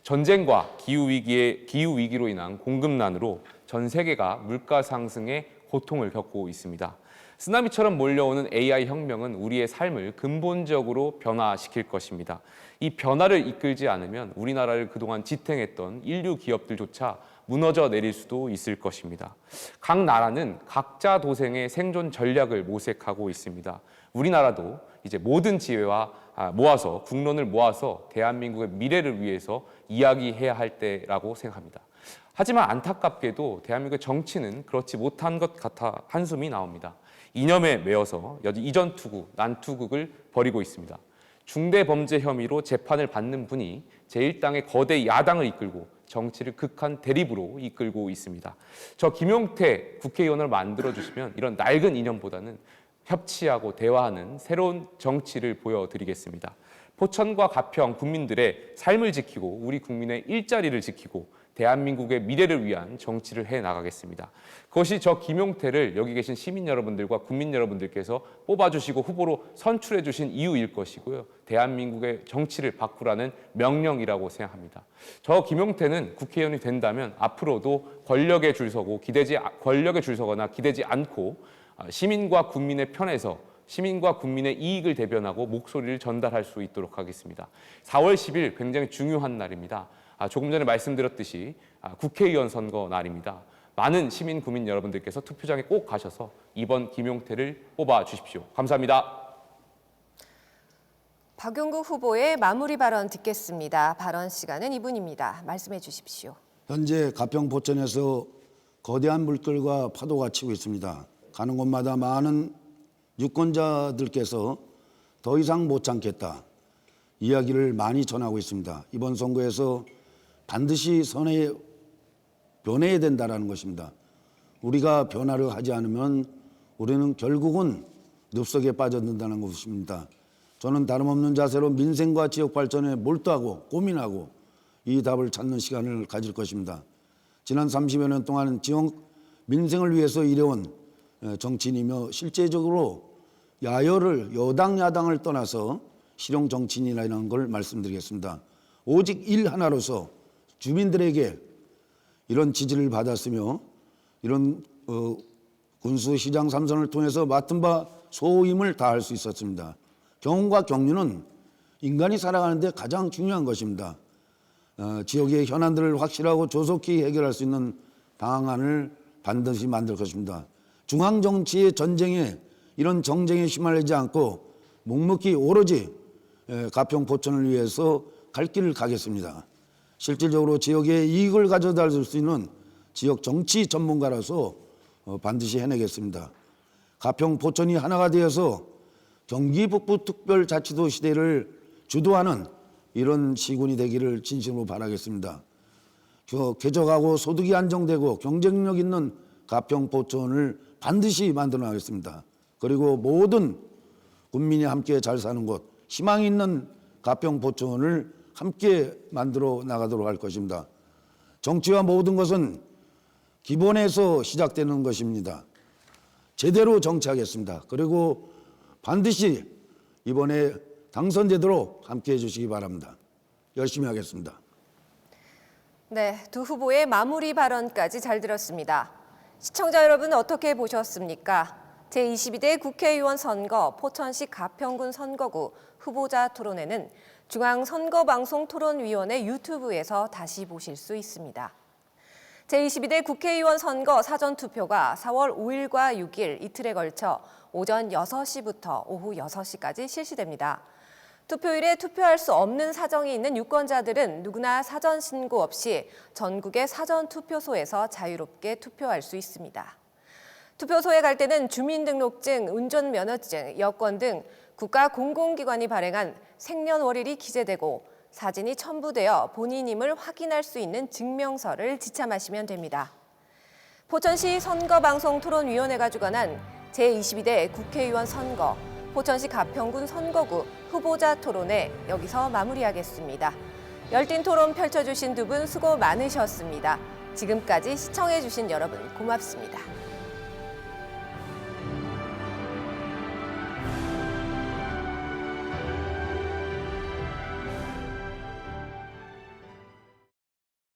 전쟁과 기후 위기로 인한 공급난으로 전 세계가 물가 상승에 고통을 겪고 있습니다. 쓰나미처럼 몰려오는 AI 혁명은 우리의 삶을 근본적으로 변화시킬 것입니다. 이 변화를 이끌지 않으면 우리나라를 그동안 지탱했던 인류 기업들조차 무너져 내릴 수도 있을 것입니다. 각 나라는 각자 도생의 생존 전략을 모색하고 있습니다. 우리나라도 이제 모든 지혜와 모아서 국론을 모아서 대한민국의 미래를 위해서 이야기해야 할 때라고 생각합니다. 하지만 안타깝게도 대한민국의 정치는 그렇지 못한 것 같아 한숨이 나옵니다. 이념에 매여서 이전 투구, 난투극을 벌이고 있습니다. 중대범죄 혐의로 재판을 받는 분이 제1당의 거대 야당을 이끌고 정치를 극한 대립으로 이끌고 있습니다. 저 김용태 국회의원을 만들어주시면 이런 낡은 이념보다는 협치하고 대화하는 새로운 정치를 보여드리겠습니다. 포천과 가평 국민들의 삶을 지키고 우리 국민의 일자리를 지키고 대한민국의 미래를 위한 정치를 해나가겠습니다. 그것이 저 김용태를 여기 계신 시민 여러분들과 국민 여러분들께서 뽑아주시고 후보로 선출해 주신 이유일 것이고요. 대한민국의 정치를 바꾸라는 명령이라고 생각합니다. 저 김용태는 국회의원이 된다면 앞으로도 권력에 줄 서거나 기대지 않고 시민과 국민의 편에서 시민과 국민의 이익을 대변하고 목소리를 전달할 수 있도록 하겠습니다. 4월 10일 굉장히 중요한 날입니다. 조금 전에 말씀드렸듯이 국회의원 선거 날입니다. 많은 시민, 국민 여러분들께서 투표장에 꼭 가셔서 이번 김용태를 뽑아 주십시오. 감사합니다. 박용국 후보의 마무리 발언 듣겠습니다. 발언 시간은 2분입니다. 말씀해 주십시오. 현재 가평 포천에서 거대한 물결과 파도가 치고 있습니다. 가는 곳마다 많은 유권자들께서 더 이상 못 참겠다 이야기를 많이 전하고 있습니다. 이번 선거에서 반드시 변해야 된다는 것입니다. 우리가 변화를 하지 않으면 우리는 결국은 늪속에 빠져든다는 것입니다. 저는 다름없는 자세로 민생과 지역 발전에 몰두하고 고민하고 이 답을 찾는 시간을 가질 것입니다. 지난 30여 년 동안 지역 민생을 위해서 일해온 정치인이며 실제적으로 여당 야당을 떠나서 실용 정치인이라는 걸 말씀드리겠습니다. 오직 일 하나로서 주민들에게 이런 지지를 받았으며 이런 군수시장 3선을 통해서 맡은 바 소임을 다할 수 있었습니다. 경험과 경륜은 인간이 살아가는데 가장 중요한 것입니다. 지역의 현안들을 확실하고 조속히 해결할 수 있는 방안을 반드시 만들 것입니다. 중앙정치의 전쟁에 이런 정쟁에 휘말리지 않고 묵묵히 오로지 가평 포천을 위해서 갈 길을 가겠습니다. 실질적으로 지역의 이익을 가져다 줄 수 있는 지역 정치 전문가로서 반드시 해내겠습니다. 가평 포천이 하나가 되어서 경기 북부 특별자치도 시대를 주도하는 이런 시군이 되기를 진심으로 바라겠습니다. 쾌적하고 소득이 안정되고 경쟁력 있는 가평 포천을 반드시 만들어 나가겠습니다. 그리고 모든 국민이 함께 잘 사는 곳, 희망 있는 가평 포천을 함께 만들어 나가도록 할 것입니다. 정치와 모든 것은 기본에서 시작되는 것입니다. 제대로 정치하겠습니다. 그리고 반드시 이번에 당선되도록 함께해 주시기 바랍니다. 열심히 하겠습니다. 네, 두 후보의 마무리 발언까지 잘 들었습니다. 시청자 여러분 어떻게 보셨습니까? 제22대 국회의원 선거 포천시 가평군 선거구 후보자 토론회는 중앙선거방송토론위원회 유튜브에서 다시 보실 수 있습니다. 제22대 국회의원 선거 사전투표가 4월 5일과 6일 이틀에 걸쳐 오전 6시부터 오후 6시까지 실시됩니다. 투표일에 투표할 수 없는 사정이 있는 유권자들은 누구나 사전 신고 없이 전국의 사전투표소에서 자유롭게 투표할 수 있습니다. 투표소에 갈 때는 주민등록증, 운전면허증, 여권 등 국가 공공기관이 발행한 생년월일이 기재되고 사진이 첨부되어 본인임을 확인할 수 있는 증명서를 지참하시면 됩니다. 포천시 선거방송토론위원회가 주관한 제22대 국회의원 선거, 포천시 가평군 선거구 후보자 토론회 여기서 마무리하겠습니다. 열띤 토론 펼쳐주신 두 분 수고 많으셨습니다. 지금까지 시청해주신 여러분 고맙습니다.